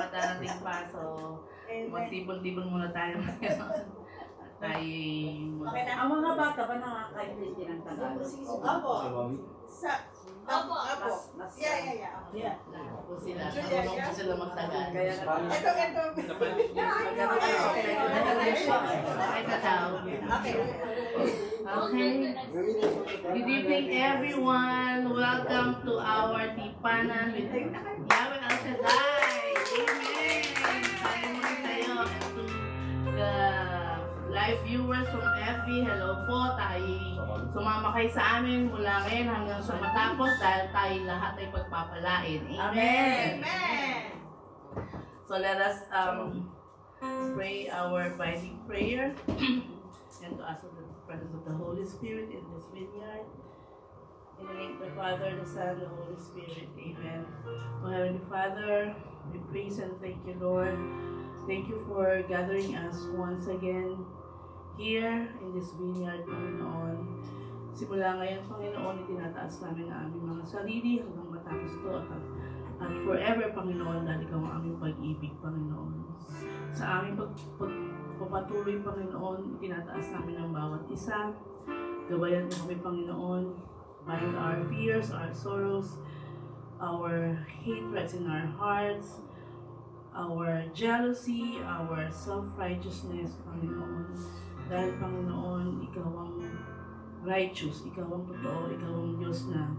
mga darating pa. So, magtipon-tipon muna tayo ngayon. Ang mga bata ba nakakaintindi ng Tagalog? Opo. Opo. Yeah. Po sila. Marunong po sila magtagal. Okay. Good evening, everyone. Welcome to our Tipanan with Yahweh El Shaddai. Amen. Tayo muli tayo. And to the live viewers from FB, hello po. Tayo sumama kayo sa amin mula ngayon hanggang sa matapos dahil tayo lahat ay pagpapalain. Amen. Amen. So let us pray our binding prayer and to ask for the presence of the Holy Spirit in this vineyard. In the name of the Father, the Son, and the Holy Spirit. Amen. O Heavenly Father, we praise and thank you, Lord. Thank you for gathering us once again here in this vineyard, Panginoon. Simula ngayon, Panginoon, itinataas namin ang aming mga sarili hanggang matapos ito at forever, Panginoon, dahil ikaw ang aming pag-ibig, Panginoon. Sa aming pagpapatuloy, Panginoon, itinataas namin ang bawat isa. Gabayan mo kami, Panginoon, bind our fears, our sorrows, our hatreds in our hearts, our jealousy, our self-righteousness, Panginoon. Dahil, Panginoon, ikaw ang righteous, ikaw ang totoo, ikaw ang Diyos na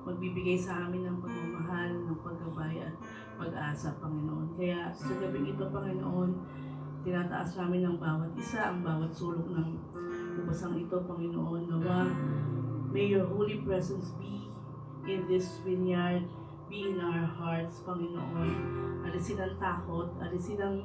magbibigay sa amin ng pagmamahal, ng paggabay at pag-asa, Panginoon. Kaya sa gabing ito, Panginoon, tinataas namin ng bawat isa, ang bawat sulok ng ubasang ito, Panginoon. Nawa, may your holy presence be in this vineyard, be in our hearts, Panginoon. Alisin ang takot, alisin ang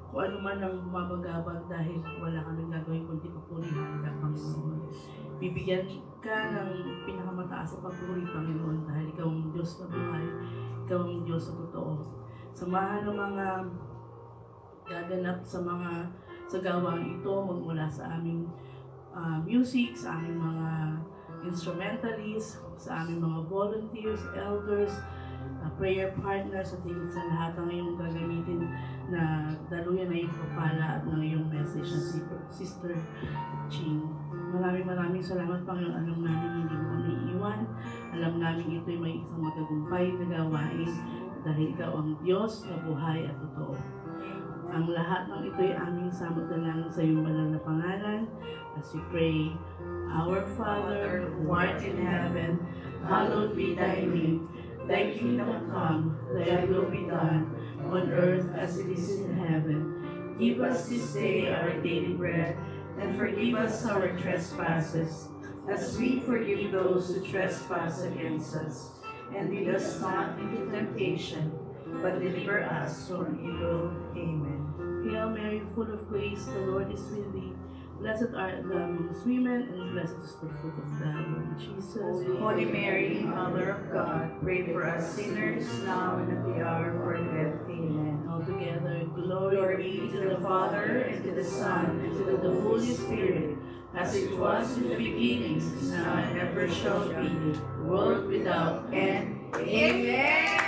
kung ano man ang mamagabag dahil wala kaming gagawin kundi papurihan ka, Panginoon. Bibigyan ka ng pinakamataas sa papuri, Panginoon, dahil ikaw ang Diyos na buhay, ikaw ang Diyos na totoo. Samahan ng mga gaganap sa mga sagawang ito magmula sa aming music, sa aming mga instrumentalists, sa aming mga volunteers, elders, prayer partners, at higit sa lahat ang iyong gagamitin na daluyan na yung papala at ng iyong message na si Sister Ching. Maraming salamat, Panginoon. Alam namin hindi mo kami iiwan. Alam namin ito'y may isang matagumpay na gawain dahil ikaw ang Diyos na buhay at totoo. Ang lahat ng ito'y aming samot-dalangin sa iyong banal na pangalan as we pray, Our Father, who art in heaven, hallowed be thy name. Thy kingdom come, thy will be done, on earth as it is in heaven. Give us this day our daily bread, and forgive us our trespasses, as we forgive those who trespass against us. And lead us not into temptation, but deliver us from evil. Amen. Hail Mary, full of grace, the Lord is with thee. Blessed art thou amongst women, and blessed is the fruit of thy womb, Jesus. Holy Mary, Mother of God, pray for us sinners, now and at the hour of our death. Amen. Altogether, glory Glory be to the Father, and to the Son, and to the Holy Spirit, as it was in the beginning, is now, and ever shall be, world without end. Amen.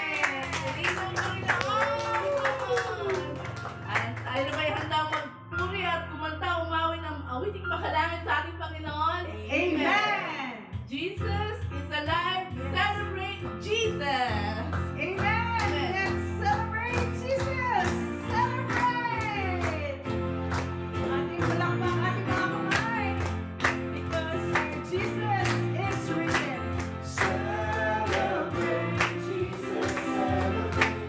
At tayo na ba'y handa magpuri at kumanta, umawin ng awiting makalangit sa ating Panginoon? Amen. Jesus is alive. Celebrate Jesus! Amen. Let's celebrate Jesus. Celebrate. Ating palakpak, ating mga kamay. Because Jesus is risen. Celebrate Jesus. Celebrate.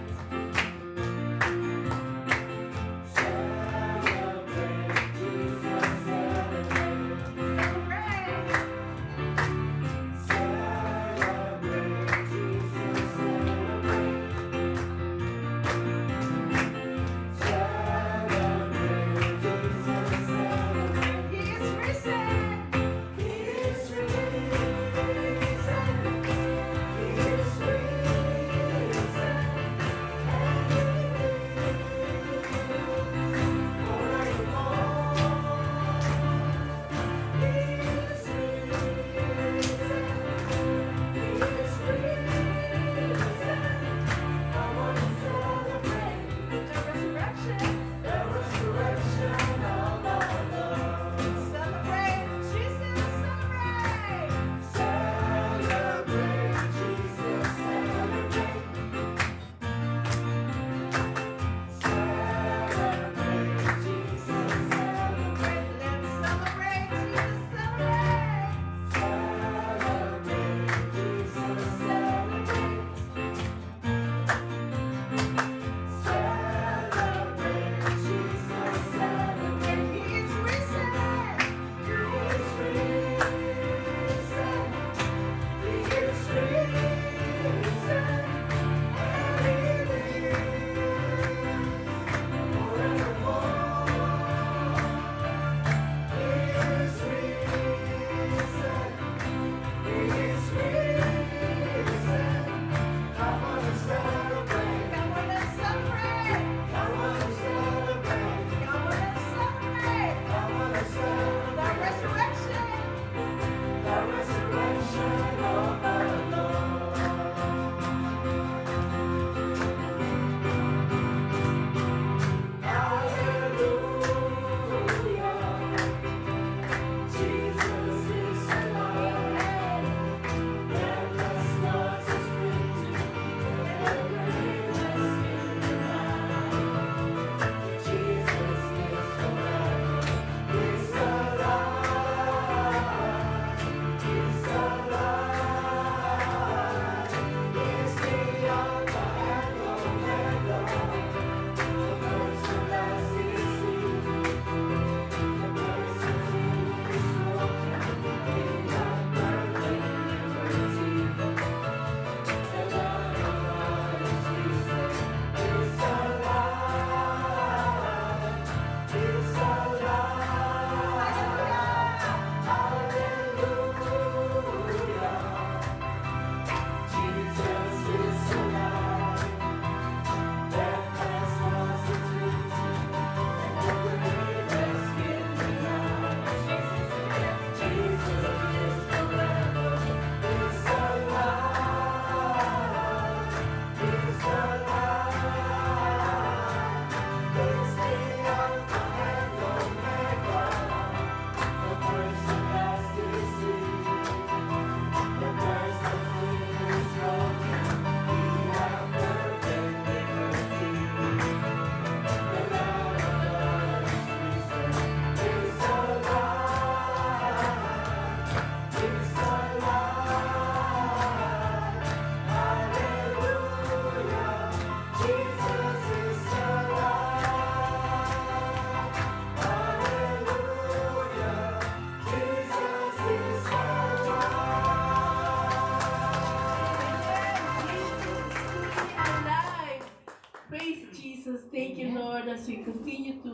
Praise Jesus. Thank you, Lord, as we continue to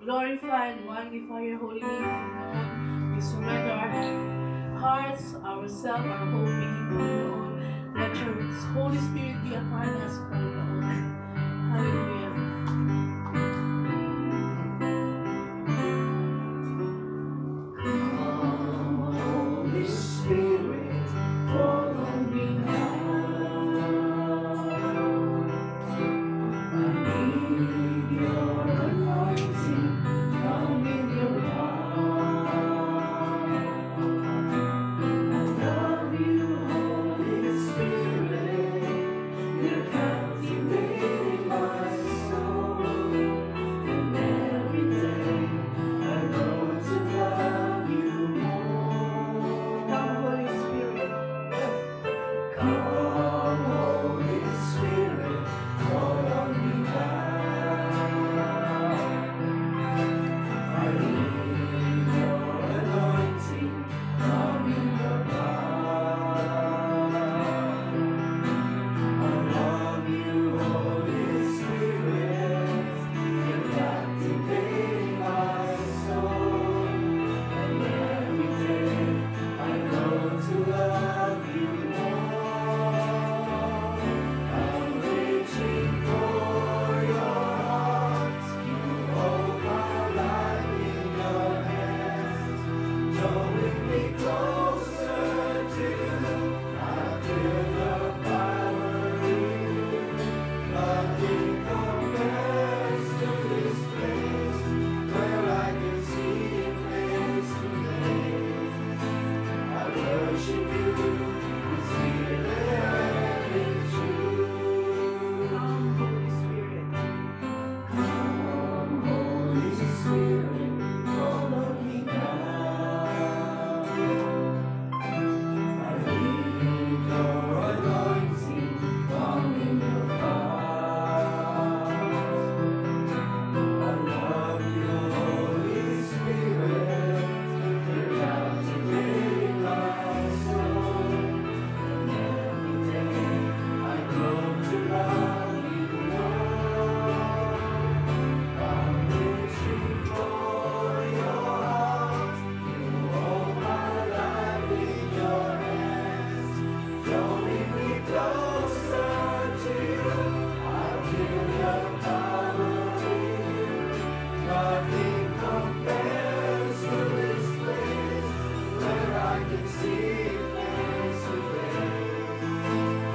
glorify and magnify your holy name, Lord. We surrender our hearts, ourselves, our whole being, Lord. Let your Holy Spirit be upon us, Lord. Hallelujah. Holy Spirit, fall on me now. I need your anointing, come in your power. I love you, Holy Spirit, you're captivating my soul. And every day I grow to love you more. Come, Holy Spirit. Come, Holy Spirit, fall on me now. I need your anointing, come in your power. I love you, Holy Spirit, you're captivating my soul. And every day I grow to love you more. I'm reaching for your heart. You hold my life in your hands, drawing me closer to you. I feel your power in you. Nothing compares to this place where I can see you face to face. I worship you in spirit and in truth. Come, Holy Spirit. Come, Holy Spirit, follow me now. I need your anointing, come in your power. I love you, Holy Spirit, you're captivating my soul. And every day I grow to love you more. I'm reaching for your heart. You hold my life in your hands, drawing me closer to you. I feel your power in you. Nothing compares to this place where I can see you face to face.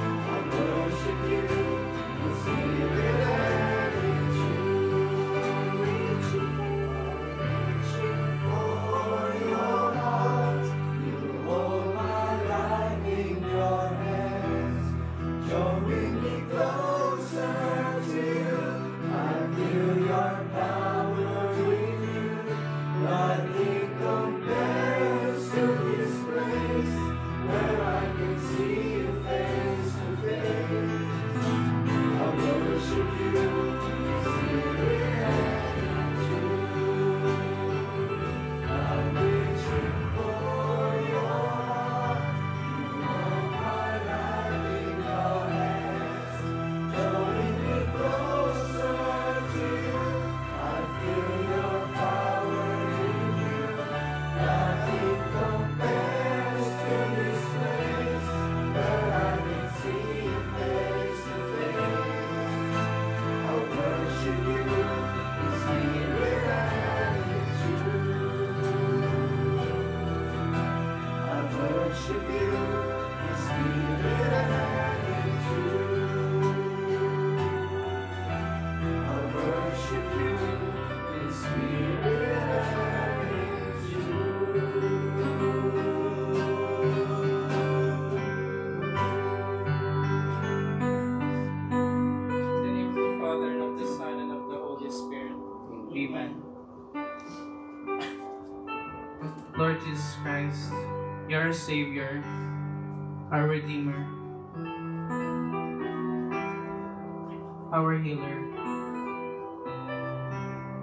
I worship you in spirit and in truth. Reaching for your heart. You hold my life in your hands, drawing me closer to you. I feel your power in you. Nothing compares to this place where I can see you face to face. I worship you in spirit and in truth. I'm reaching for your heart. You hold my life in your hands, drawing me closer to you. I feel your power in you. Nothing compares to this place where I can see you face to face. I worship you in spirit and in truth. I worship you in spirit and in truth. I worship you in spirit and in In the name of the Father, and of the Son, and of the Holy Spirit. Amen. Lord Jesus Christ, you are our Savior, our Redeemer, our Healer,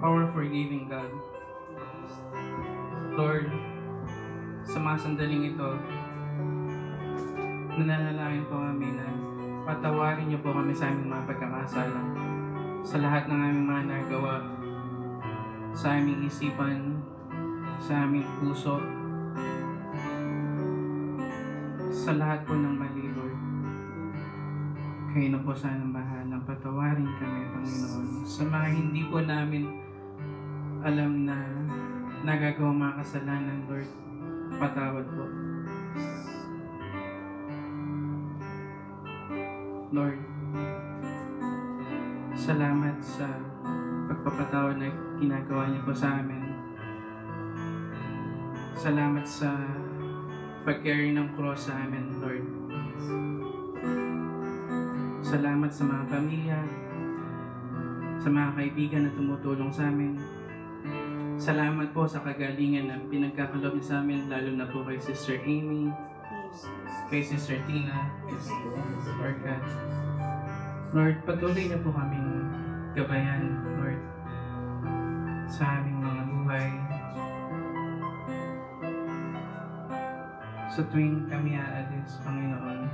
our forgiving God. Lord, sa mga sandaling ito, nananalangin po kami na patawarin niyo po kami sa aming mga pagkakasala. sa lahat ng aming mga nagawa, sa aming isipan, sa aming puso, sa lahat po ng mali, Lord. Kayo na po sanang bahalang patawarin kami, Panginoon. Sa mga hindi po namin alam na nagagawa mga kasalanan, Lord, patawad po. Lord, salamat sa pagpapatawad na ginagawa niyo po sa amin. Salamat sa pag-carry ng cross sa amin, Lord. Salamat sa mga pamilya, sa mga kaibigan na tumutulong sa amin. Salamat po sa kagalingan na pinagkakalob niyo sa amin, lalo na po kay Sister Amy, kay Sister Tina, Lord God. Lord, patuloy na po kaming gabayan, Lord, sa aming mga buhay. Sa tuwing kami aalis, Panginoon,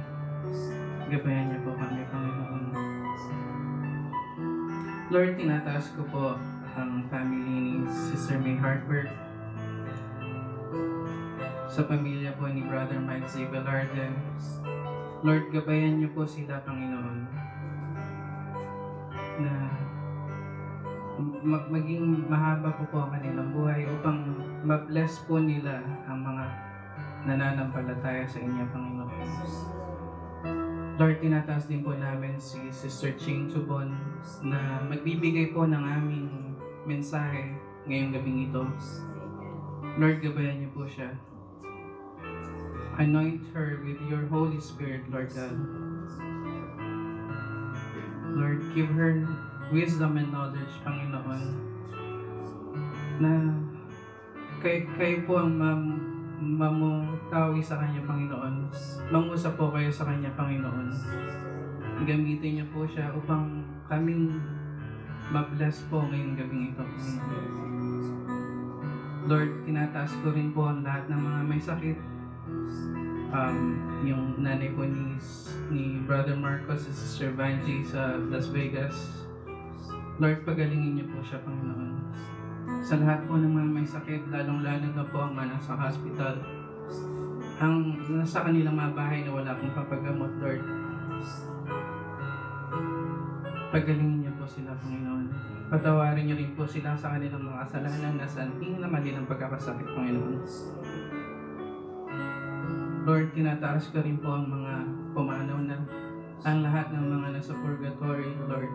gabayan niyo po kami, Panginoon. Lord, tinataas ko po ang family ni Sister May Harper, sa pamilya po ni Brother Mike Z. Velarde. Lord, gabayan niyo po sila, Panginoon, na maging mahaba po ang kanilang buhay upang ma-bless po nila ang mga nananampalataya sa inyo, Panginoon. Lord, tinataas din po namin si Sister Ching Chubon na magbibigay po ng aming mensahe ngayong gabing ito. Lord, gabayan niyo po siya. Anoint her with your Holy Spirit, Lord God. Lord, give her wisdom and knowledge, Panginoon, na kayo po ang mamutawi sa Kanya, Panginoon. Mangusap po kayo sa Kanya, Panginoon. Gamitin niyo po siya upang kaming ma-bless po ngayong gabing ito, Panginoon. Lord, tinataas ko rin po ang lahat ng mga may sakit. Yung nanay po ni Brother Marcos, si Sister Vanjie sa Las Vegas. Lord, pagalingin niyo po siya, Panginoon. Sa lahat po ng mga may sakit, lalong-lalo na po ang mga nasa hospital, ang nasa kanilang mga bahay na wala pong papagamot, Lord. Pagalingin niyo po sila, Panginoon. Patawarin niyo rin po sila sa kanilang mga kasalanan na santing na mali ng pagkakasakit, Panginoon. Lord, tinataas ko rin po ang mga pumanaw na ang lahat ng mga nasa purgatory, Lord.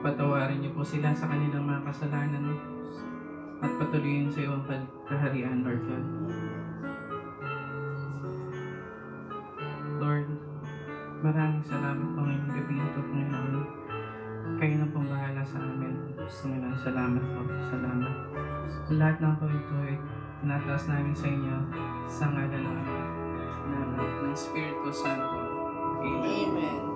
Patawarin niyo po sila sa kanilang mga kasalanan at patuloyin sa iyong kaharian, Lord God. Lord, maraming salamat po ngayong gabi ito, Panginoon. Kayo na pong bahala sa amin. Panginoon, salamat po. Salamat. Lahat ng po ito ay tinataas namin sa inyo sa ngalan ng Espiritu Santo. Amen.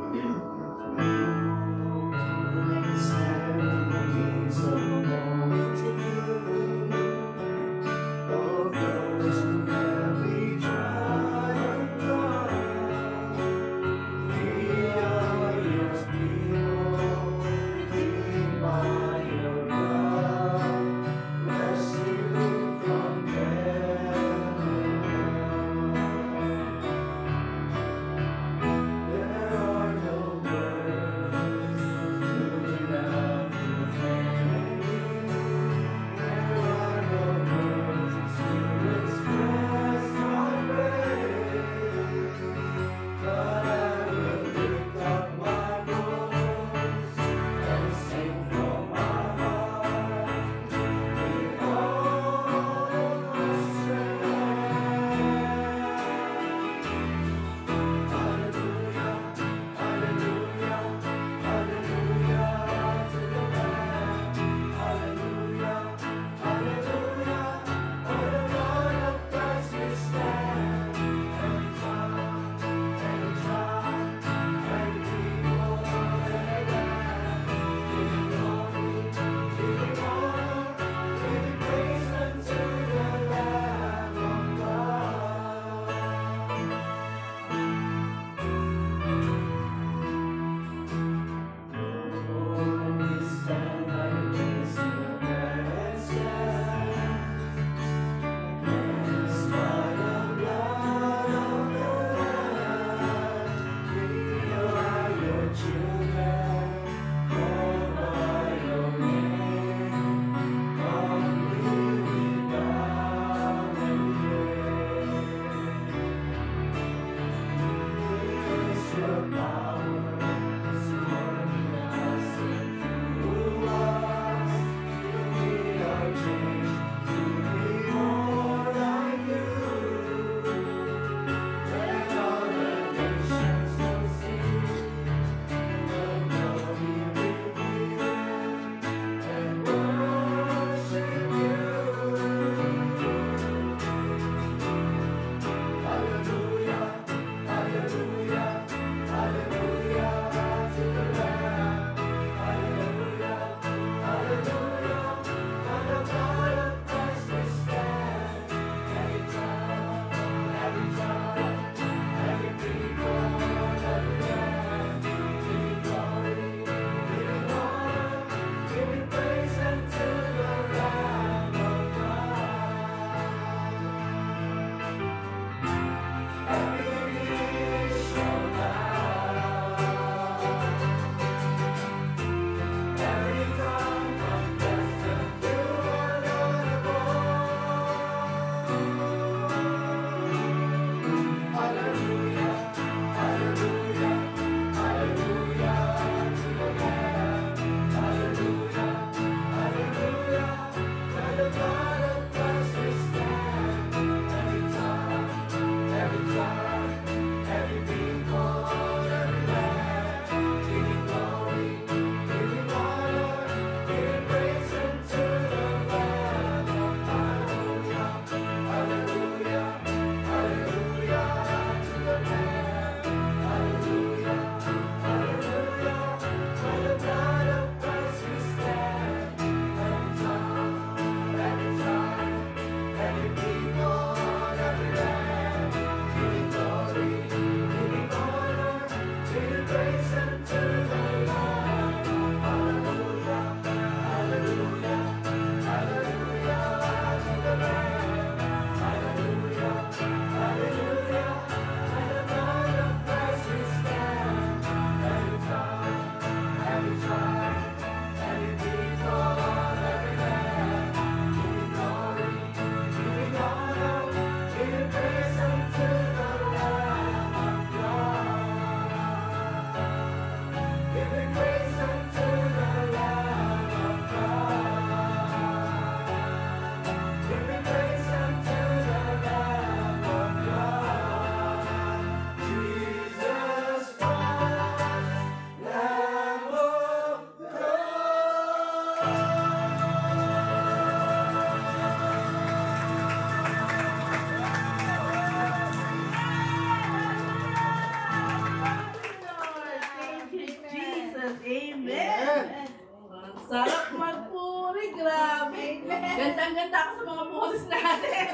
Sarap magpuri, grabe. Gandang-ganda ako sa mga boses natin.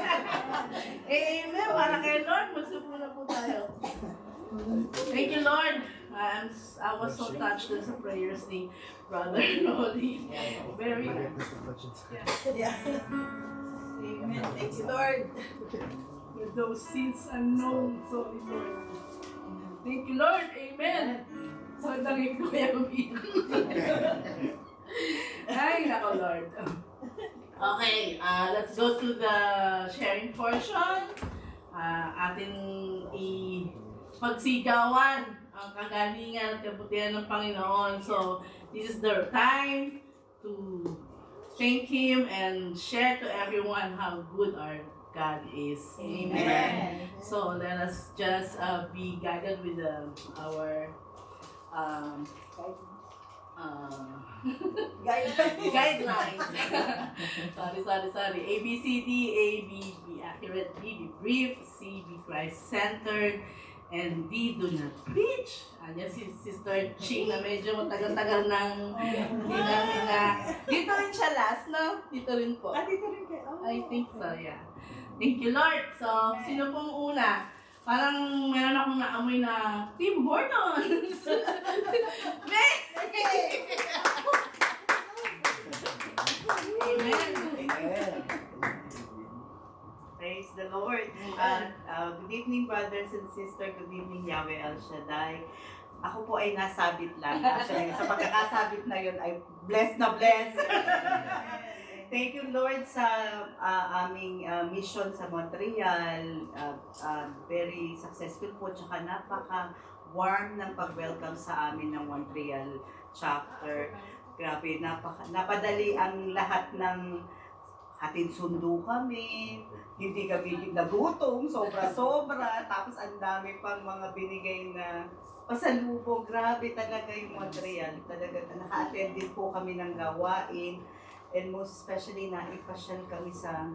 Amen. Para kay Lord, magsupo na po tayo. Thank you, Lord. I was so touched dun sa prayers ni Brother Noli. Very Yeah. Amen. Thank you, Lord. with those sins unknown. Sorry, Lord. Thank you, Lord. Amen. So, tangin ko yung Ay, nako, Lord. Okay, let's go to the sharing portion. Atin pagsigawan ang kagalingan at kabutihan ng Panginoon. So, this is the time to thank Him and share to everyone how good our God is. Amen. So, let us just be guided with our guidelines. sorry. A, B, C, D. A, be accurate. B, be brief. C, be Christ-centered. And D, do not preach. Ayan si Sister Ching na medyo matagal-tagal nang hindi namin na. Dito rin siya last, no? Dito rin po. Dito rin kayo. I think so, yeah. Thank you, Lord. So, sino pong una? Parang meron akong naamoy na Tim Hortons. May! Amen. Praise the Lord. Good evening, brothers and sisters. Good evening, Yahweh El Shaddai. Ako po ay nasabit lang. Actually, sa pagkakasabit na yun ay blessed na blessed. Thank you, Lord, sa aming mission sa Montreal. Very successful po. Tsaka napaka-warm ng pag-welcome sa amin ng Montreal chapter. Grabe, napadali ang lahat ng hatid sundo kami. Hindi kami nagutom, sobra-sobra. Tapos ang dami pang mga binigay na pasalubong. Grabe talaga yung Montreal. Talaga, naka-attend din po kami ng gawain. And most especially na ipasyal kami sa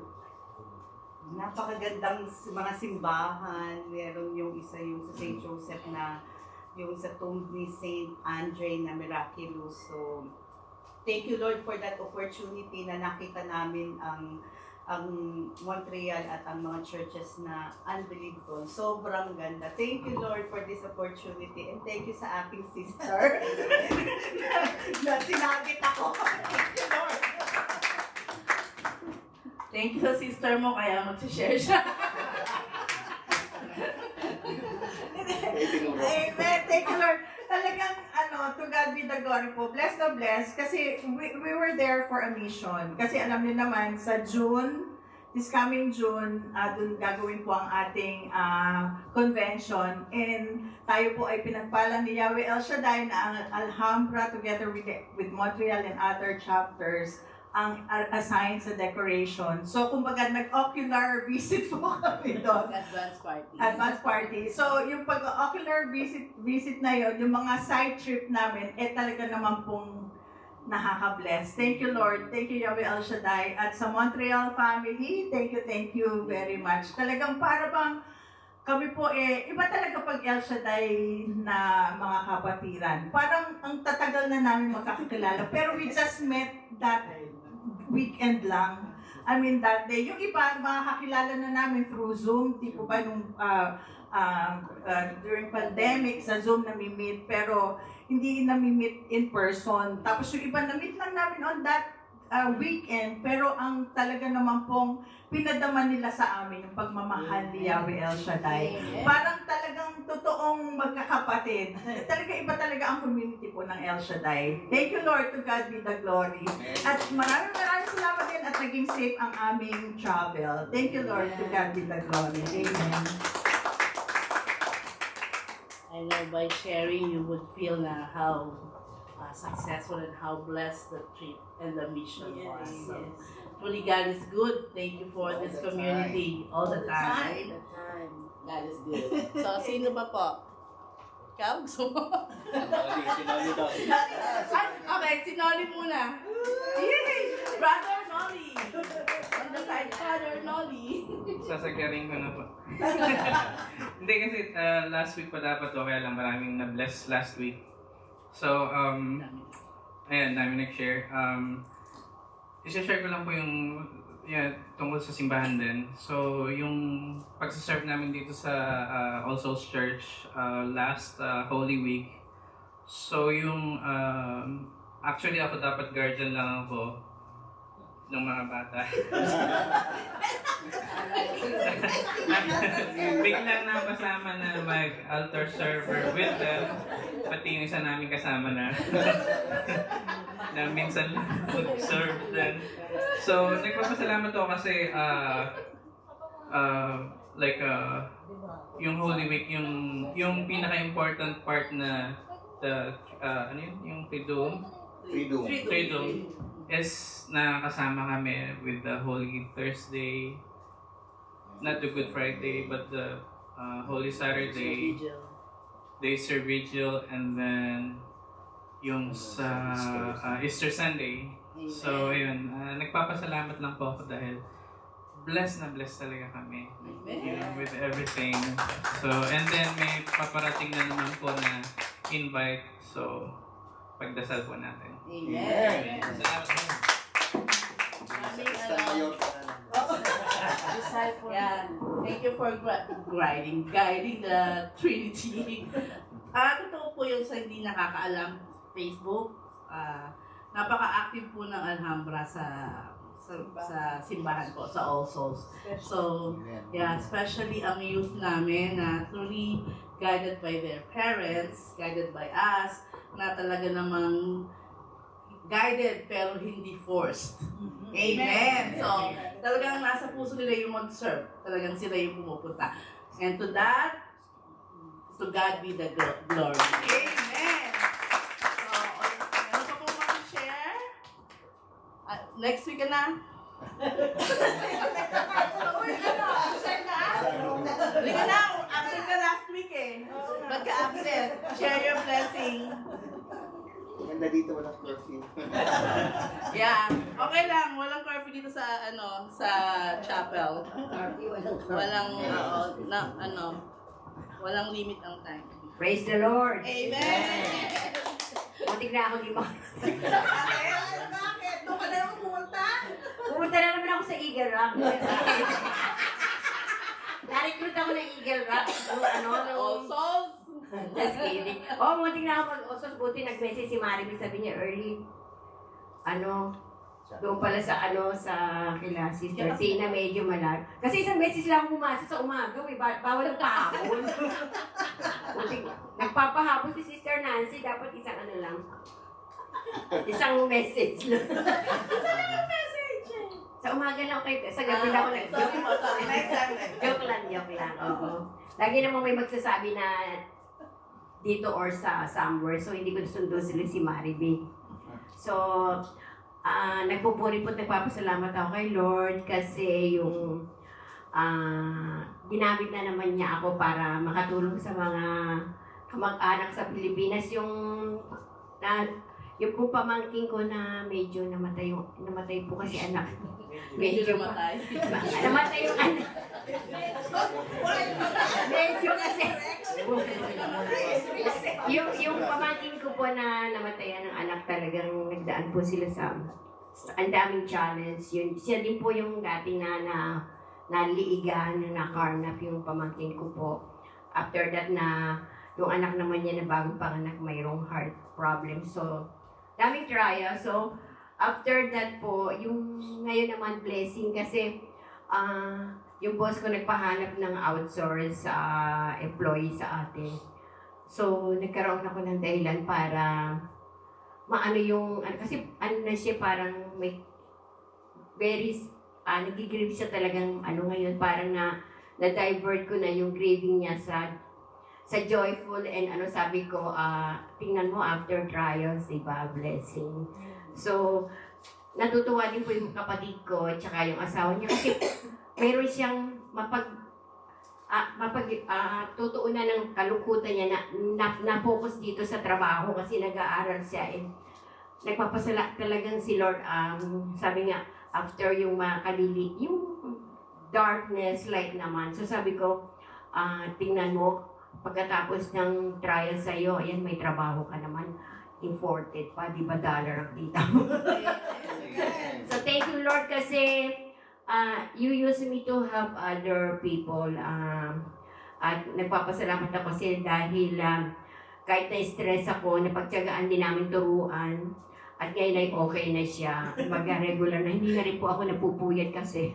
napakagandang mga simbahan. Meron yung isa yung sa St. Joseph na yung sa tomb ni St. Andre na miraculous. So, thank you, Lord, for that opportunity na nakita namin ang Montreal at ang mga churches na unbelievable. Sobrang ganda. Thank you, Lord, for this opportunity. And thank you sa aking sister na sinagit ako. Thank you, Lord. Thank you sa sister mo, kaya mag-share siya. Amen. Thank you, Lord. Talagang, to God be the glory po. Bless na bless. Kasi we were there for a mission. Kasi alam niyo naman, sa June, this coming June, dun gagawin po ang ating convention. And tayo po ay pinagpalang ni Yahweh El Shaddai na ang Alhambra together with Montreal and other chapters ang assigned sa decoration. So, kumbaga, nag-ocular visit po kami doon. Advance party. So, yung pag-ocular visit na yon, yung mga side trip namin, talaga naman pong nakaka-bless. Thank you, Lord. Thank you, Yahweh El Shaddai. At sa Montreal family, thank you very much. Talagang para bang kami po iba talaga pag El Shaddai na mga kapatiran. Parang ang tatagal na namin magkakakilala. Pero we just met that weekend lang. I mean, that day. Yung iba, makakakilala na namin through Zoom. Di po ba nung during pandemic, sa Zoom nami-meet. Pero hindi nami-meet in person. Tapos yung iba, na-meet lang namin on that weekend. Pero ang talaga naman pong pinadaman nila sa amin yung pagmamahal ni Yahweh El Shaddai. Parang talagang totoong magkakapatid. Talaga iba talaga ang community po ng El Shaddai. Thank you, Lord. To God be the glory. At maraming salamat din at naging safe ang aming travel. Thank you, Lord. To God be the glory. Amen. I know by sharing you would feel na how successful and how blessed the trip and the mission was. So, truly, God is good. Thank you for this community all the time. God is good. So, sino pa po? Ikaw? Gusto mo? Okay, si Noli muna. Yay! Brother Noli! On the side, Brother Noli. Sasagaring ko na po. Hindi kasi last week pa dapat, kaya lang maraming na-bless last week. So, ayan, dami nag-share. I-share ko lang po yung tungkol sa simbahan din. So, yung pagsaserve namin dito sa All Souls Church last Holy Week. So, yung actually ako dapat guardian lang ako ng mga bata. Biglang napasama na mag-altar server with them. Pati yung isa namin kasama na na minsan mag-serve din. So, nagpapasalamat ako kasi yung Holy Week, yung pinaka-important part na ano yun? Yung Triduum is nakakasama kami with the Holy Thursday, not the Good Friday, but the Holy Saturday, the Easter Vigil, and then yung sa Easter Sunday. So, ayun, nagpapasalamat lang po ako dahil blessed na blessed talaga kami with everything. So, and then may paparating na naman po na invite. So, pagdasal po natin. Amen. Salamat. Disciple. Yeah. Thank you for guiding the Trinity. Totoo po yung sa hindi nakakaalam, Facebook. Napaka-active po ng Alhambra sa simbahan po, sa All Souls. So, yeah, especially ang youth namin na truly guided by their parents, guided by us, na talaga namang guided pero hindi forced. Amen! So, talagang nasa puso nila yung mag-serve. Talagang sila yung pumupunta. And to that, to God be the glory. Amen! So, ano pa po mag-share? Next week na? Hindi ka na, absent ka last week eh. Ba't ka absent? Share your blessing. Ganda dito, walang curfew. Yeah, okay lang. Walang curfew dito sa sa chapel. Walang limit ang time. Praise the Lord. Amen. Muntik na ako di ba? Bakit? Doon ka na naman pumunta? Pumunta na naman ako sa Eagle Rock. Na-recruit ako ng Eagle Rock. All souls. Just kidding. Muntik na ako mag-osos. Buti nag-message si Maribel. Sabi niya early. Doon pala sa sa kila Sister Tina, medyo malayo. Kasi isang beses lang pumasok sa umaga, bawal ang pahapon. Nagpapahapon si Sister Nancy, dapat isang lang. Isang message lang. Sa umaga lang kayo, sa gabi lang ako nag-joke. Joke lang. Oo. Lagi namang may magsasabi na dito or sa somewhere, so hindi ko sundo sila si Maribel. So, nagpupuri po at nagpapasalamat ako kay Lord kasi yung ginamit na naman niya ako para makatulong sa mga kamag-anak sa Pilipinas. Yung pong pamangking ko na medyo namatay po kasi anak. Medyo namatay. Namatay yung anak. Medyo kasi yung pamangkin ko po na namatayan ng anak, talagang nagdaan po sila sa ang daming challenge. Siya din po yung dating naliigan, na carnap yung pamangkin ko po. After that yung anak naman niya na bagong panganak, mayroong heart problem. So, daming trial. So, after that po, yung ngayon naman blessing kasi yung boss ko nagpahanap ng outsource employee sa atin. So, nagkaroon ako ng dahilan para kasi na siya parang may very, nagigrieve siya talagang ngayon, parang na-divert ko na yung grieving niya sa joyful and sabi ko, tingnan mo after trials, diba, blessing. So, natutuwa din po yung kapatid ko at saka yung asawa niya kasi meron siyang tutuunan ng kalukutan niya na focus dito sa trabaho kasi nag-aaral siya nagpapasala talagang si Lord, sabi nga after yung yung darkness light naman. So sabi ko, tingnan mo pagkatapos ng trial sa iyo, ayan, may trabaho ka naman. imported pa, di ba dollar ang kita mo? So thank you Lord kasi you use me to help other people. At nagpapasalamat ako kasi dahil kahit na-stress ako, napagtyagaan din namin turuan. At ngayon ay okay na siya. Mag-regular na. Hindi na rin po ako napupuyat kasi.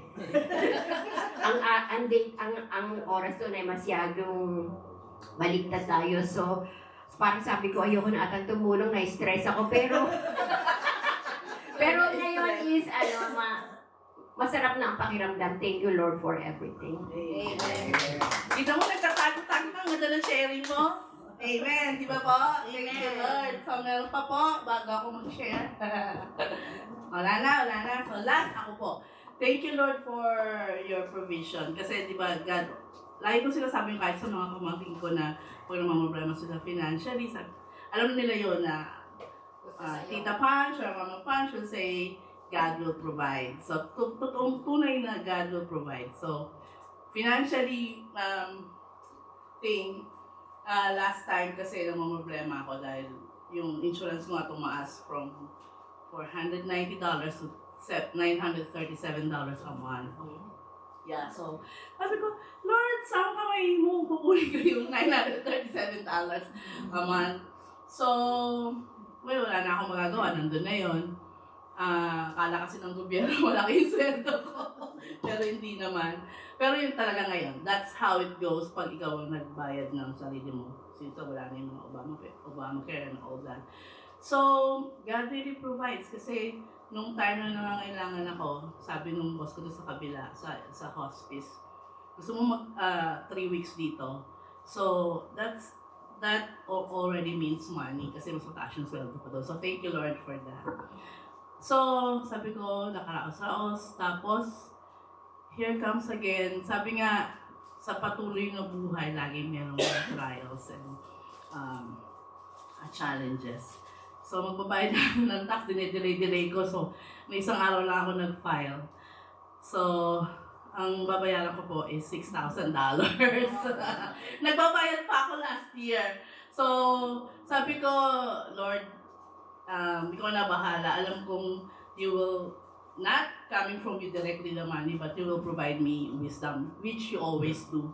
ang oras doon ay masyadong maligtas tayo. So, parang sabi ko, ayoko na atang tumulong, na-stress ako. Pero ngayon is, masarap na ang pakiramdam. Thank you, Lord, for everything. Amen. Kita mo, nagtatago-tago ka. Ang ganda ng sharing mo. Amen. Di ba po? Thank you, Lord. So, meron pa po, bago ako mag-share. wala na. So, last, ako po. Thank you, Lord, for your provision. Kasi, di ba, God, lagi ko sinasabi kahit sa mga pamangkin ko na kung mga problema sila financially, alam nila yun na Tita Punch or Mama Punch will say, God will provide. So, totoong tunay na God will provide. So, financially, last time kasi namamroblema ako dahil yung insurance ko nga tumaas from $490 to $937 a month. Yeah, so sabi ko, Lord, saan ka may mo kukunin ko yung $937 a month? So, well, wala na akong magagawa, nandun na yun. Akala kasi ng gobyerno malaki yung sweldo ko. Pero hindi naman. Pero yun talaga ngayon. That's how it goes pag ikaw ang nagbayad ng sarili mo. Since wala na yung mga Obamacare and all that. So, God really provides. Kasi nung time na nangangailangan ako, sabi nung boss ko doon sa kabila, sa hospice, gusto mo mag 3 weeks dito. So, that already means money kasi mas mataas yung sweldo ko doon. So, thank you Lord for that. So, sabi ko, nakaraos-raos. Tapos, here comes again. Sabi nga, sa patuloy na buhay, lagi merong mga trials and challenges. So, magbabayad na ako ng tax, dinay-delay ko. So, may isang araw lang ako nag-file. So, ang babayaran ko po is $6,000. Nagbabayad pa ako last year. So, sabi ko, Lord, ikaw na bahala. Alam kong you will not coming from you directly the money, but you will provide me wisdom, which you always do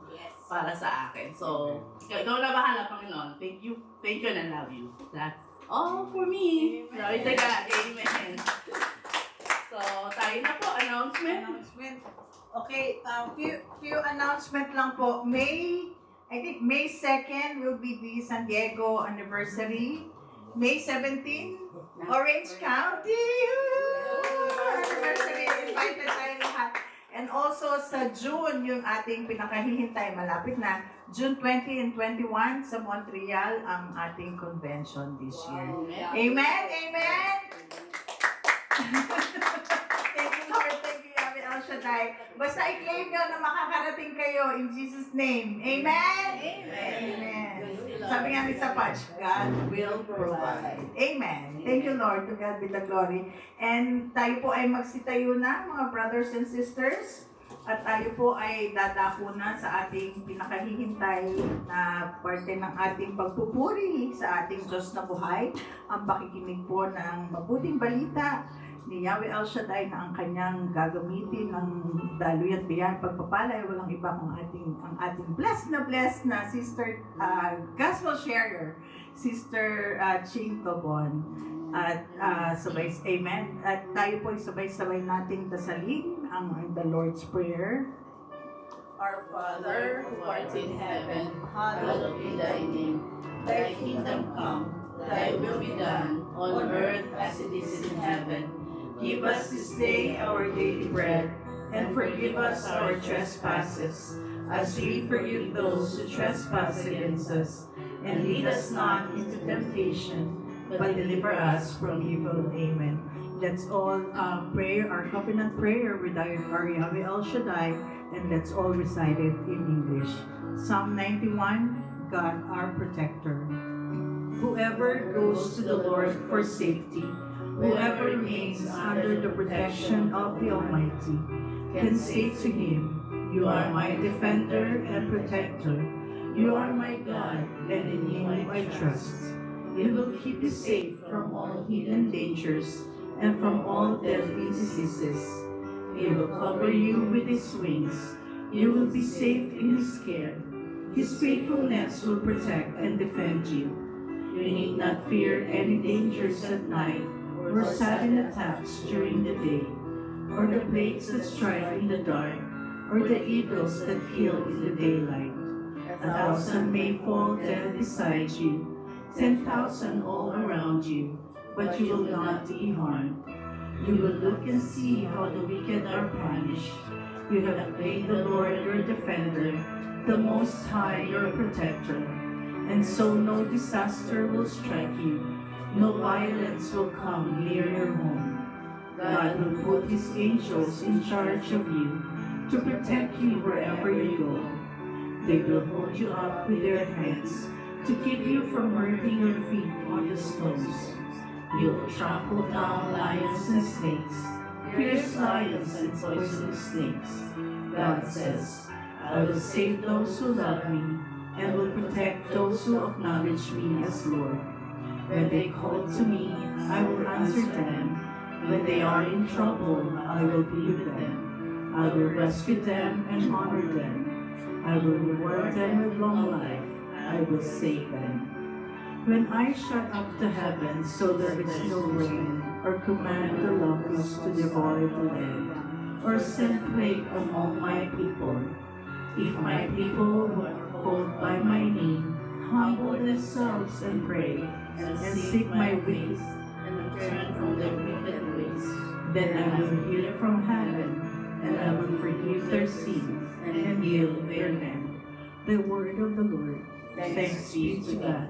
para sa akin. So, ikaw na bahala, Panginoon. Thank you and I love you. That's all for me. Glory to God. Amen. So, tayo na po. Announcement. Okay, few announcement lang po. I think May 2nd will be the San Diego anniversary. May 17, Orange County. Anniversary, invited tayo lahat. And also sa June, yung ating pinakahihintay, malapit na, June 20 and 21 sa Montreal, ang ating convention this year. Amen? Amen? Thank you Lord, thank you Yahweh El Shaddai. Basta i-claim nyo na makakarating kayo in Jesus' name. Amen? Amen. Sabi nga ni Sapach, God will provide. Amen. Thank you Lord, to God be the glory. And tayo po ay magsitayo na mga brothers and sisters. At tayo po ay dadako na sa ating pinakahihintay na parte ng ating pagpupuri sa ating Diyos na buhay. Ang pakikinig po ng mabuting balita ni Yahweh El Shaddai na ang kanyang gagamitin ng daluyan biyang pagpapala ay walang iba kung ang ating blessed na sister gospel sharer, Sister Ching Tobon. At amen. At tayo po ay sabay-sabay nating dasalin ang the Lord's Prayer. Our Father, who art in heaven, hallowed be thy name. Thy kingdom come, thy will be done, on earth as it is in heaven. Give us this day our daily bread, and forgive us our trespasses, as we forgive those who trespass against us. And lead us not into temptation, but deliver us from evil. Amen. Let's all pray our covenant prayer with our Yahweh El Shaddai, and let's all recite it in English. Psalm 91, God our protector. Whoever goes to the Lord for safety, whoever remains under the protection of the Almighty, can say to him, You are my defender and protector. You are my God, and in you I trust. He will keep you safe from all hidden dangers and from all deadly diseases. He will cover you with His wings. You will be safe in His care. His faithfulness will protect and defend you. You need not fear any dangers at night, or sudden attacks during the day, or the plagues that strike in the dark, or the evils that kill in the daylight. 1,000 may fall dead beside you, 10,000 all around you, but you will not be harmed. You will look and see how the wicked are punished. You have made the Lord your defender, the Most High your protector. And so no disaster will strike you, no violence will come near your home. God will put His angels in charge of you to protect you wherever you go. They will hold you up with their hands to keep you from hurting your feet on the stones. You will trample down lions and snakes, fierce lions and poisonous snakes. God says, I will save those who love me and will protect those who acknowledge me as Lord. When they call to me, I will answer them. When they are in trouble, I will be with them. I will rescue them and honor them. I will reward them with long life. I will save them. When I shut up the heavens so there is no rain, or command the locusts to devour the land, or send plague among my people, if my people who are called by my name humble themselves and pray, and seek my ways, and turn from their wicked ways, then I will hear from heaven, and I will forgive their sins and heal their land. The word of the Lord. Thanks be to God.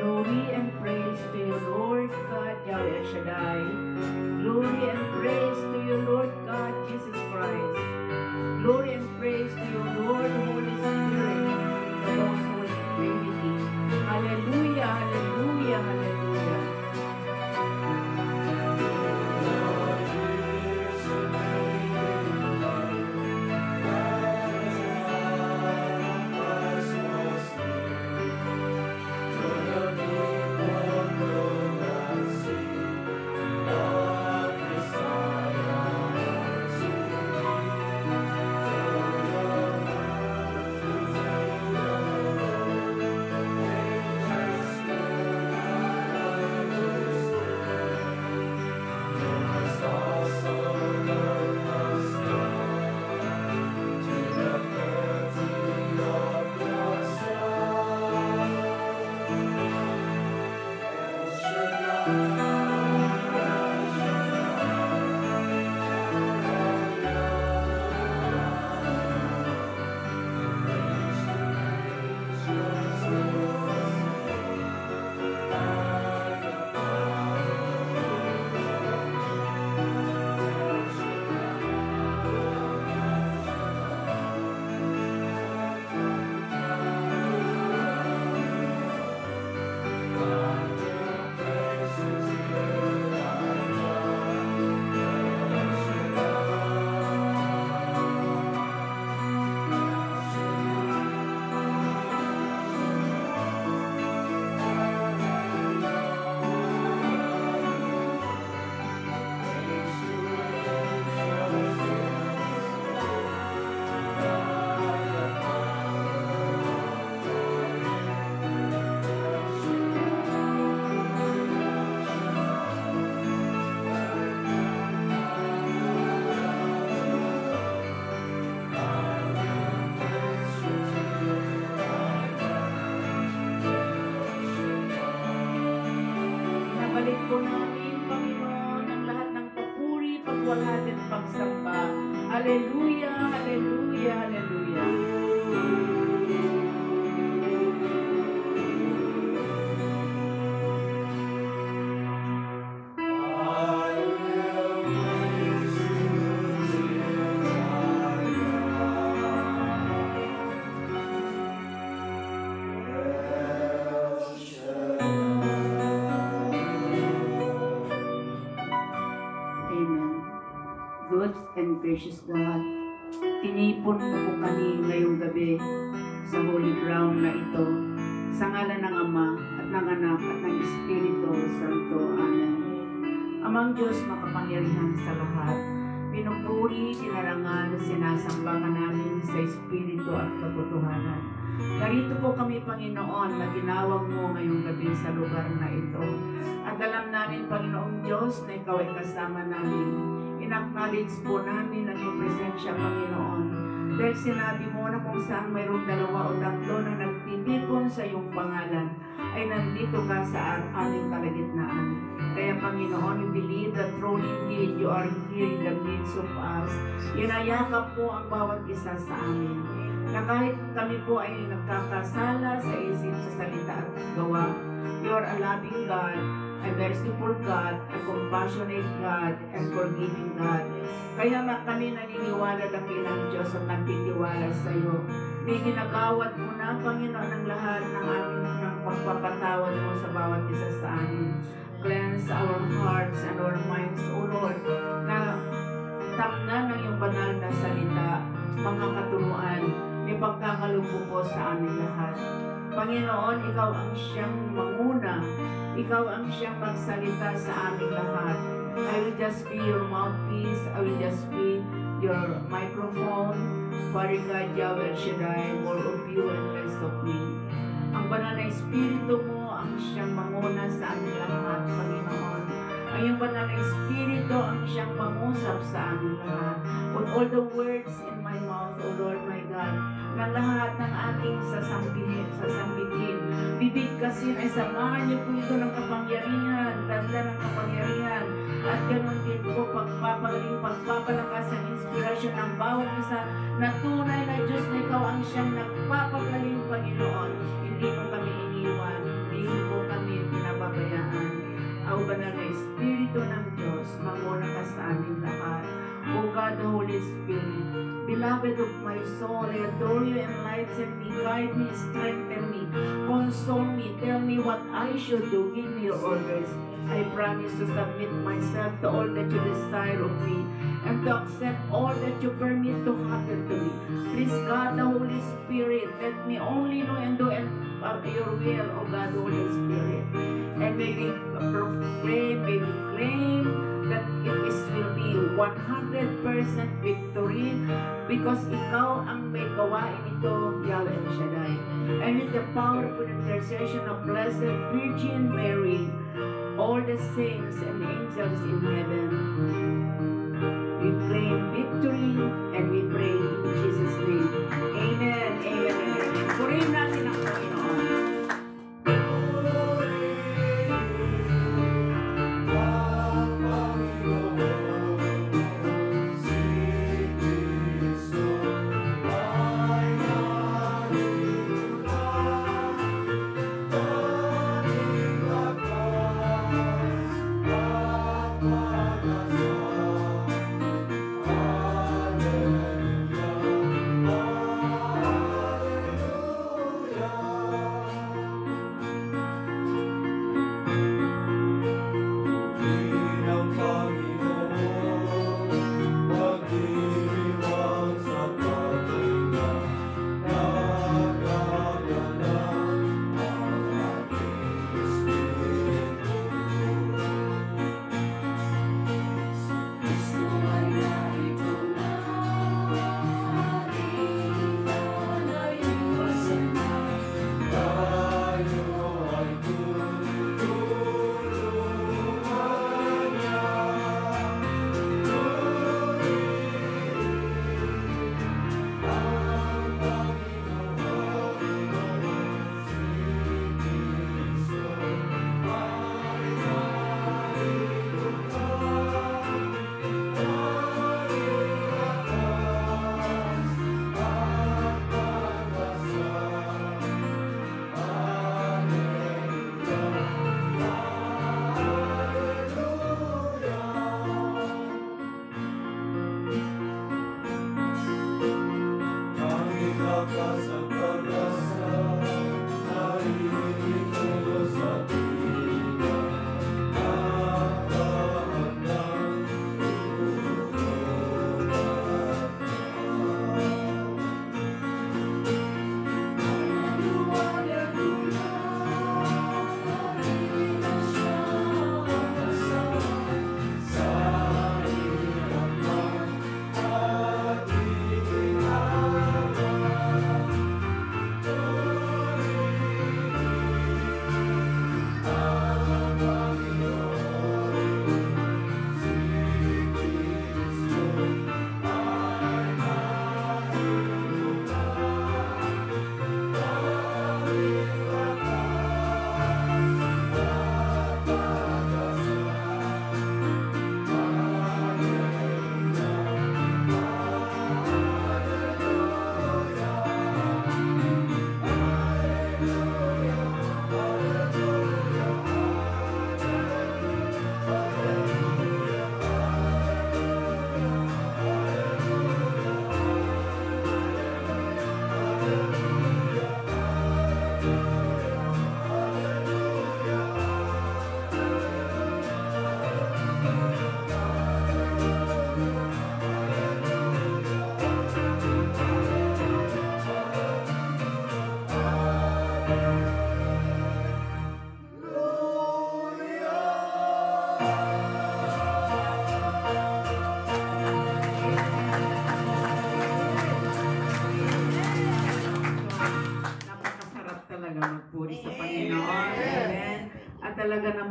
Glory and praise to you, Lord God, Yahweh El Shaddai. Glory and praise to you, Lord God, Jesus Christ. Glory and praise to you, Lord, Holy Spirit, the most holy Trinity. Hallelujah, hallelujah, hallelujah. Nabalik po namin, Panginoon, ang lahat ng papuri, pagwalhati at pagsamba. Hallelujah, hallelujah, hallelujah. Amen. Good and gracious God, tinipon mo po kami ngayong gabi sa holy ground na ito, sa ngalan ng Ama at ng Anak at ng Espiritu Santo. Amen. Amang Diyos makapangyarihan sa lahat, pinupuri, dinarangal, sinasamba ka namin sa Espiritu at katotohanan. Narito po kami, Panginoon, na tinawag mo ngayong gabi sa lugar na ito. At alam namin, Panginoong Diyos, na Ikaw ay kasama namin. In-acknowledge po namin ang iyong presensya, Panginoon. Dahil sinabi mo na kung saan mayroong 2 o 3 na nagtitipon sa iyong pangalan, ay nandito ka sa aming kalagitnaan. Kaya, Panginoon, we believe that truly indeed you are here in the midst of us. Inayakap po ang bawat isa sa amin. Na kahit kami po ay nagkakasala sa isip, sa salita at gawa, you are a loving God a merciful God, a compassionate God, and forgiving God. Kaya kami naniniwala na bilang Diyos at nagtitiwala sa iyo. May ginagawad mo na, Panginoon, ang lahat ng aming ng pagpapatawad mo sa bawat isa sa amin. Cleanse our hearts and our minds, O Lord, na tamnan ng iyong banal na salita, mga katuruan, may pagkakalubo po sa amin lahat. Panginoon, ikaw ang siyang manguna, ikaw ang siyang magsalita sa aming lahat. I will just be your mouthpiece, I will just be your microphone. Father God, Yahweh Shaddai, more of you and less of me. Ang banal na Espiritu mo ang siyang manguna sa aming lahat, Panginoon. Ang iyong banal na Espiritu ang siyang mangusap sa aming lahat. Put all the words in my mouth, O Lord my God, ng lahat ng ating sasambitin. Bibigkasin ay samahan niyo po ito ng kapangyarihan, tanda ng kapangyarihan, at ganoon din po pagpapagaling, pagpapalakas ang inspirasyon ng bawat isa na tunay na Diyos na ikaw ang siyang nagpapagaling, Panginoon. Hindi mo kami iniwan, hindi mo kami pinababayaan. Ang banal na Espiritu ng Diyos, manguna ka sa aming lahat. O God, the Holy Spirit, beloved of my soul, I adore you, enlighten me, guide me, strengthen me, console me, tell me what I should do, give me your orders. I promise to submit myself to all that you desire of me and to accept all that you permit to happen to me. Please God, the Holy Spirit, let me only know and do your will, O God, the Holy Spirit. And may we proclaim, may we claim that it is will be 100% victory because ikaw ang may gawain ito, Yahweh El Shaddai. And with the powerful intercession of Blessed Virgin Mary, all the saints and angels in heaven, we claim victory and we pray in Jesus' name. Amen. Amen. Amen. Purihin natin ang Panginoon. Hallelujah.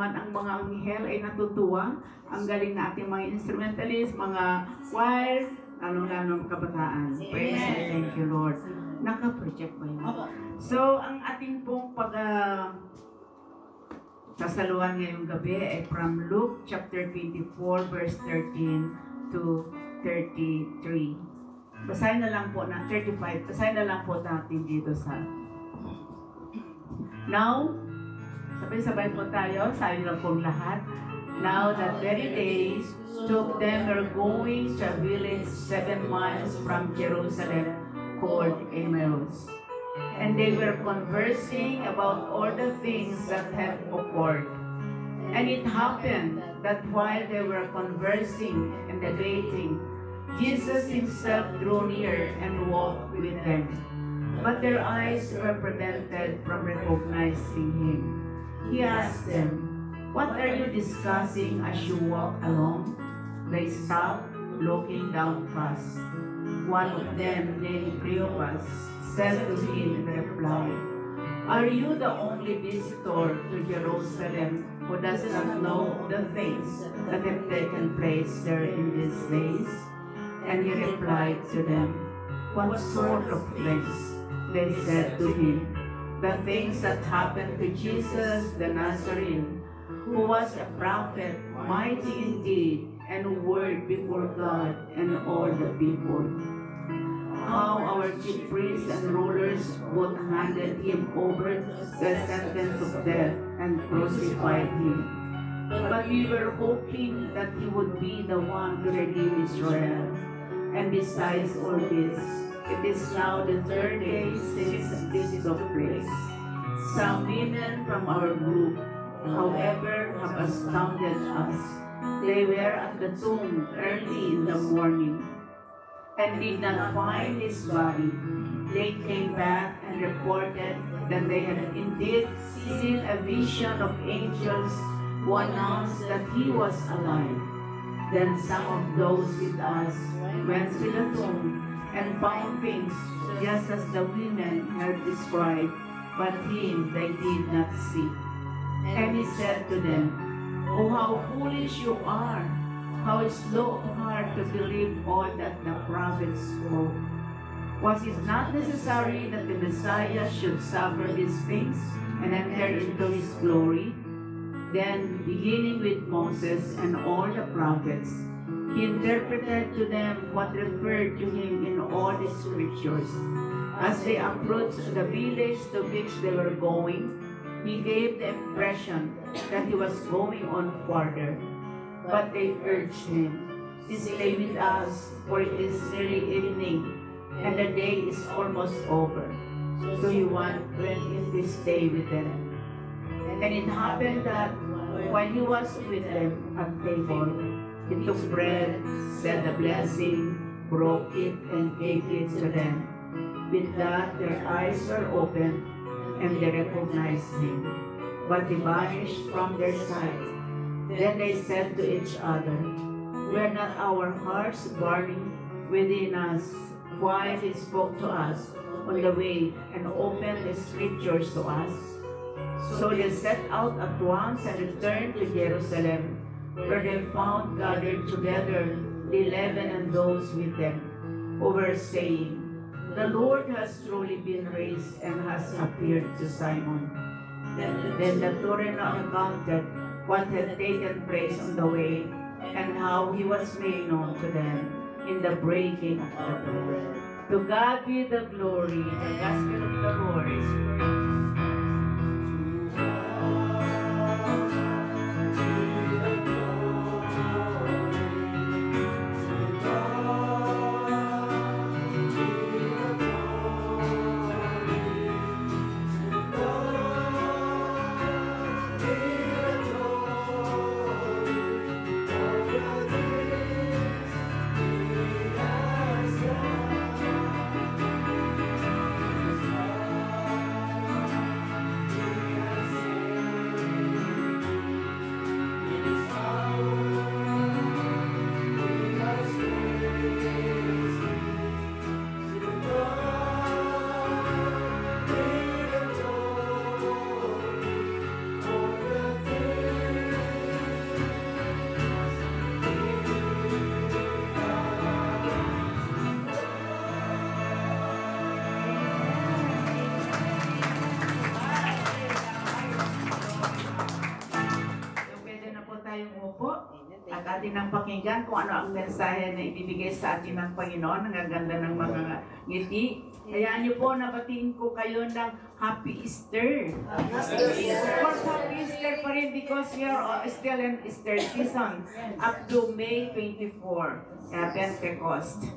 naman ang mga anghel ay natutuwa. Ang galing na ating mga instrumentalist, mga choir, lalong-lalong kabataan. Praise and thank you, Lord. Naka-project ba yun? So, ang ating pong sasaluhan ngayong gabi ay from Luke chapter 24 verse 13 to 33. Basahin na lang po na 35. Basahin na lang po natin dito sa Now, sabay-sabay po tayo, sabi lang pong lahat. Now that very day, two of them were going to a village 7 miles from Jerusalem called Emmaus. And they were conversing about all the things that had occurred. And it happened that while they were conversing and debating, Jesus himself drew near and walked with them. But their eyes were prevented from recognizing him. He asked them, "What are you discussing as you walk along?" They stopped, looking downcast. One of them, named Cleopas, said to him in reply, "Are you the only visitor to Jerusalem who does not know the things that have taken place there in these days?" And he replied to them, "What sort of things?" They said to him, "The things that happened to Jesus the Nazarene, who was a prophet, mighty in deed and word before God and all the people. How our chief priests and rulers both handed him over to the sentence of death and crucified him. But we were hoping that he would be the one to redeem Israel. And besides all this, it is now the 3rd day since this took place. Some women from our group, however, have astounded us. They were at the tomb early in the morning and did not find his body. They came back and reported that they had indeed seen a vision of angels who announced that he was alive. Then some of those with us went to the tomb and found things just as the women had described, but him they did not see. And he said to them, "Oh, how foolish you are! How slow of heart to believe all that the prophets spoke. Was it not necessary that the Messiah should suffer these things and enter into his glory?" Then, beginning with Moses and all the prophets, he interpreted to them what referred to him in all the scriptures. As they approached the village to which they were going, he gave the impression that he was going on farther. But they urged him, "Stay with us, for it is nearly evening, and the day is almost over." So he went in to stay with them. And it happened that while he was with them at table, he took bread, said a blessing, broke it, and gave it to them. With that, their eyes were opened, and they recognized him. But he vanished from their sight. Then they said to each other, "Were not our hearts burning within us while he spoke to us on the way and opened the scriptures to us?" So they set out at once and returned to Jerusalem, where they found gathered together the 11 and those with them, who were saying, "The Lord has truly been raised and has appeared to Simon." Then the two recounted what had taken place on the way and how he was made known to them in the breaking of the bread. To God be the glory, the gospel of the Lord is praised. tayong upo at atin ang pakinggan kung ano ang mensahe na ibibigay sa atin ng Panginoon. Ang gaganda ng mga ngiti. Hayaan niyo po, nabatiin ko kayo ng Happy Easter. Of course, Happy Easter pa rin because we are still in Easter season up to May 24, Pentecost.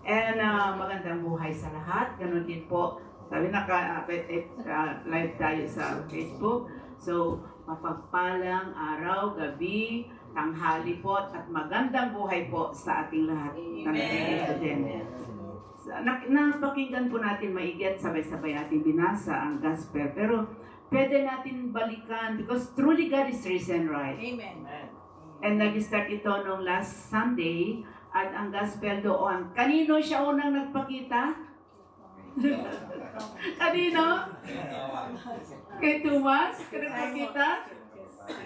And magandang buhay sa lahat. Ganun din po. Sabi live tayo sa Facebook. So, mapagpalang araw, gabi, tanghali po, at magandang buhay po sa ating lahat. Amen. Napakinggan po natin maigit, sabay-sabay natin binasa ang gospel. Pero pwede natin balikan because truly God is risen, right? Amen. And nag-start ito nung last Sunday at ang gospel doon. Kanino siya unang nagpakita? Kanino? Kay Thomas? Nagpakita?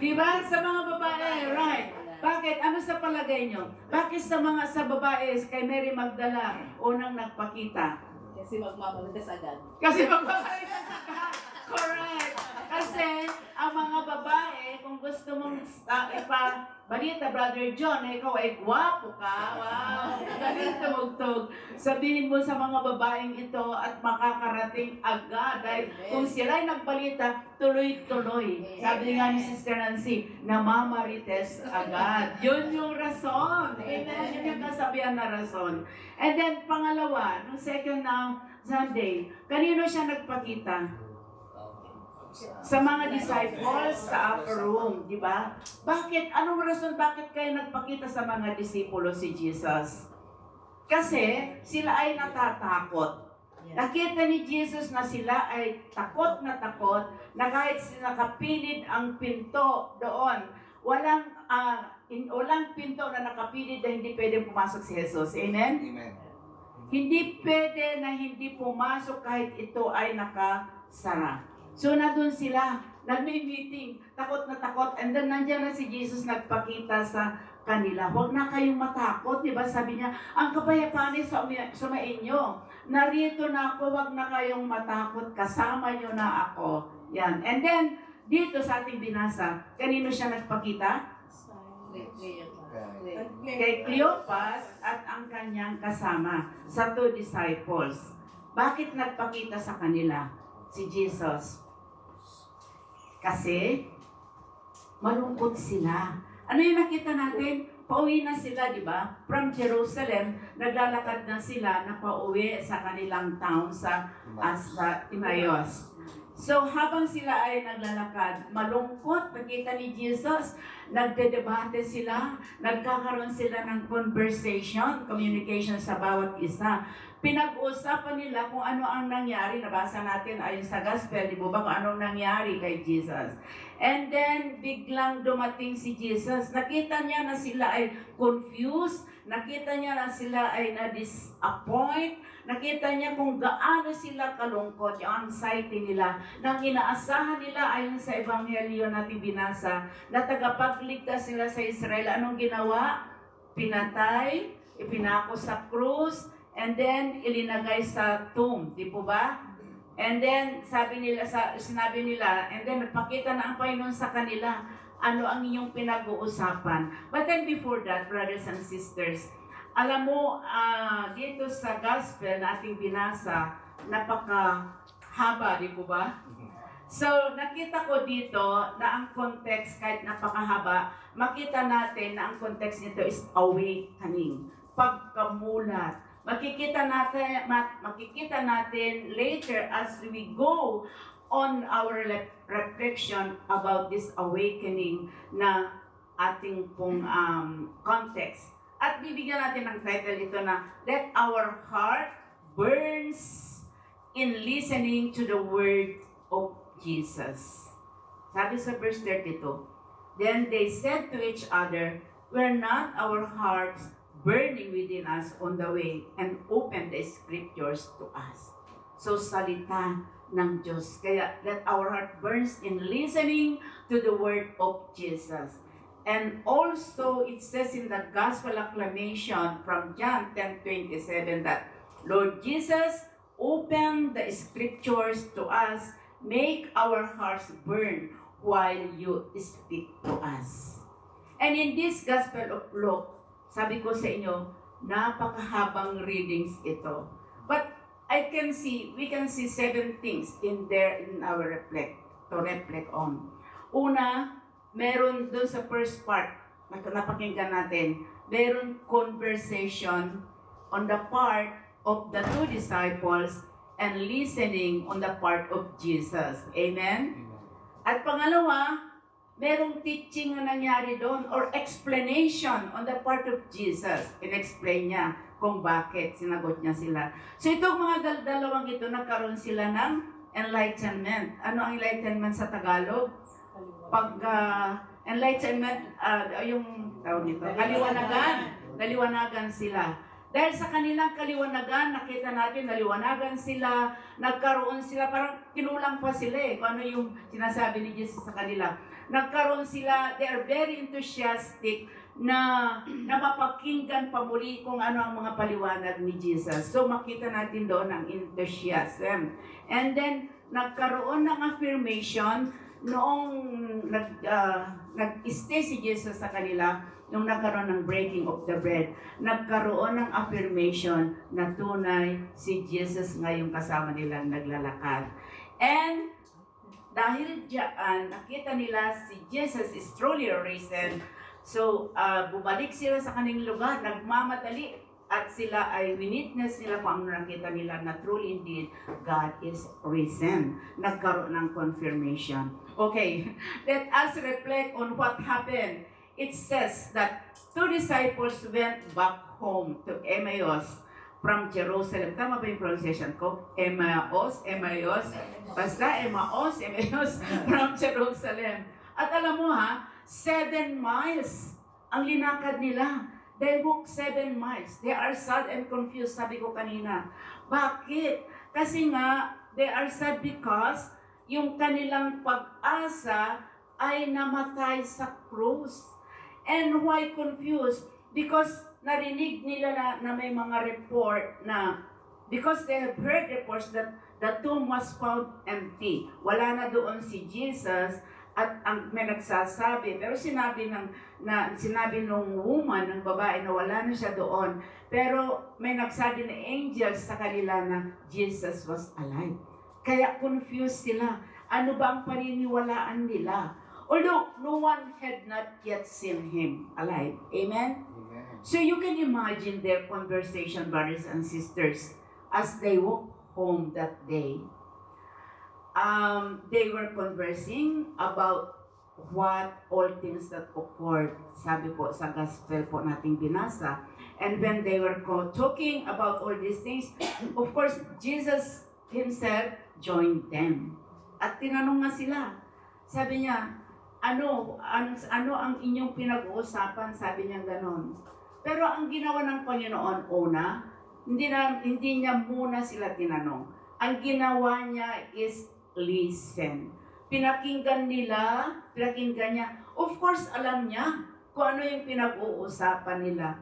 Diba? Sa mga babae, right? Bakit? Ano sa palagay nyo? Bakit sa babae, kay Mary Magdala, unang nagpakita? Kasi magmamalitas agad. Kasi magpapalitas agad. Correct. Kasi ang mga babae, kung gusto mong ipabalita, Brother John, ikaw ay gwapo ka. Wow. Galing tumugtog. Sabihin mo sa mga babaeng ito at makakarating agad. Dahil kung sila ay nagbalita, tuloy-tuloy. Sabi nga ni Sister Nancy, namamarites agad. Yun yung rason. Amen. Yun yung kasabihan na rason. And then, pangalawa, nung second na Sunday, kanino siya nagpakita? Sa mga disciples sa upper room, di ba? Bakit? Anong rason bakit kayo nagpakita sa mga disipulo si Jesus? Kasi sila ay natatakot. Nakita ni Jesus na sila ay takot na kahit nakapilid ang pinto doon, walang pinto na nakapilid na hindi pwede pumasok si Jesus. Amen? Amen. Hindi pwede na hindi pumasok kahit ito ay nakasara. So, nandun sila, nagme-meeting, takot na takot, and then nandiyan na si Jesus nagpakita sa kanila. Huwag na kayong matakot, di ba? Sabi niya, ang kapayapaan ay sa inyo. Narito na ako, huwag na kayong matakot, kasama niyo na ako. Yan. And then, dito sa ating binasa, kanino siya nagpakita? Kay Cleopas at ang kanyang kasama, sa 2 disciples. Bakit nagpakita sa kanila si Jesus? Kasi malungkot sila. Ano yung nakita natin? Pauwi na sila, di ba? From Jerusalem, naglalakad na sila na pauwi sa kanilang town sa Emmaus. So, habang sila ay naglalakad, malungkot, nakita ni Jesus, nagdedebate sila, nagkakaroon sila ng communication sa bawat isa. Pinag-uusapan nila kung ano ang nangyari, nabasa natin ayon sa gospel, di ba, kung anong nangyari kay Jesus. And then, biglang dumating si Jesus, nakita niya na sila ay confused, nakita niya na sila ay na-disappoint, nakita niya kung gaano sila kalungkot, yung anxiety nila, nang inaasahan nila ayon sa ebanghelyo natin binasa, na tagapagligtas sila sa Israel. Anong ginawa? Pinatay, ipinako sa krus, and then ilinagay sa tomb, di po ba? And then sinabi nila, and then nagpakita na ang Panginoon sa kanila, ano ang inyong pinag-uusapan. But then before that, brothers and sisters, alam mo, dito sa gospel na ating binasa, napakahaba, di po ba? So, nakita ko dito na ang context, kahit napakahaba, makita natin na ang context nito is awakening, pagkamulat. Makikita natin later as we go on our reflection about this awakening na ating pong context. At bibigyan natin ng title ito na, Let Our Heart Burns in Listening to the Word of Jesus. Sabi sa verse 32, Then they said to each other, Were not our hearts burning within us on the way and open the scriptures to us. So salita ng Diyos. Kaya let our heart burns in listening to the word of Jesus. And also it says in the gospel acclamation from John 10:27 that Lord Jesus, open the scriptures to us, make our hearts burn while you speak to us. And in this Gospel of Luke, sabi ko sa inyo, napakahabang readings ito. But we can see 7 things in there in our to reflect on. Una, meron dun sa first part, napakinggan natin, meron conversation on the part of the 2 disciples and listening on the part of Jesus. Amen? At pangalawa, merong teaching na nangyari doon or explanation on the part of Jesus. In-explain niya kung bakit sinagot niya sila. So itong mga dalawang ito, nagkaroon sila ng enlightenment. Ano ang enlightenment sa Tagalog? Enlightenment, yung tawag nito, kaliwanagan sila. Dahil sa kanilang kaliwanagan, nakita natin, naliwanagan sila, nagkaroon sila, parang kinulang pa sila kung ano yung sinasabi ni Jesus sa kanila. Nagkaroon sila, they are very enthusiastic na mapapakinggan pa muli kung ano ang mga paliwanag ni Jesus. So makita natin doon ang enthusiasm. And then, nagkaroon ng affirmation noong nag-stay si Jesus sa kanila, nung nagkaroon ng breaking of the bread, nagkaroon ng affirmation na tunay si Jesus ngayong kasama nilang naglalakad. And dahil diyan, nakita nila si Jesus is truly risen. So, bumalik sila sa kanilang lugar, nagmamadali, at sila ay winitness nila kung ano nakita nila na truly indeed God is risen. Nagkaroon ng confirmation. Okay, let us reflect on what happened. It says that 2 disciples went back home to Emmaus from Jerusalem. Tama ba yung pronunciation ko? Emmaus. Basta Emmaus from Jerusalem. At alam mo 7 miles ang linakad nila. They walked 7 miles. They are sad and confused, sabi ko kanina. Bakit? Kasi nga, they are sad because yung kanilang pag-asa ay namatay sa krus. And why confused? Because narinig nila na may mga report na, because they have heard reports that the tomb was found empty. Wala na doon si Jesus at may nagsasabi, pero sinabi nung woman, ng babae na wala na siya doon. Pero may nagsabi na angels sa kanila na Jesus was alive. Kaya confused sila. Ano ba ang paniniwalaan nila? Although no one had not yet seen him alive. Amen? Amen. So you can imagine their conversation, brothers and sisters, as they walked home that day. They were conversing about what all things that occurred, sabi po sa gospel po nating binasa. And when they were talking about all these things, of course, Jesus himself joined them. At tinanong nga sila, sabi niya, ano ang inyong pinag-uusapan? Sabi niya ganon. Pero ang ginawa ng Panginoon, una, hindi niya muna sila tinanong. Ang ginawa niya is listen. Pinakinggan niya. Of course, alam niya kung ano yung pinag-uusapan nila.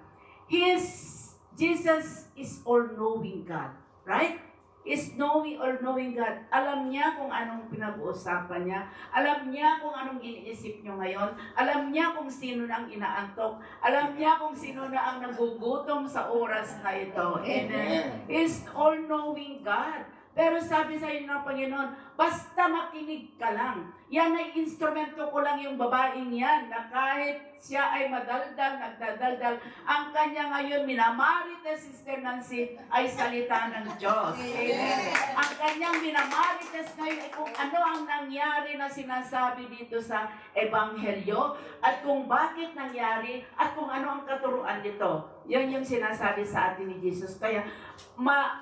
Jesus is all-knowing God, right? Is all-knowing God. Alam niya kung anong pinag-uusapan niya. Alam niya kung anong iniisip niyo ngayon. Alam niya kung sino na ang inaantok. Alam niya kung sino na ang nagugutom sa oras na ito. Amen. Is all-knowing God. Pero sabi sa inyo ng Panginoon, basta makinig ka lang. Yan ay instrumento ko lang yung babaeng yan, na kahit siya ay nagdadaldal, ang kanya ngayon, minamarites, Sister Nancy, ay salita ng Diyos. Amen. Ang kanyang minamarites ngayon ay kung ano ang nangyari na sinasabi dito sa Ebanghelyo, at kung bakit nangyari, at kung ano ang katuruan nito. Yan yung sinasabi sa atin ni Jesus. Kaya,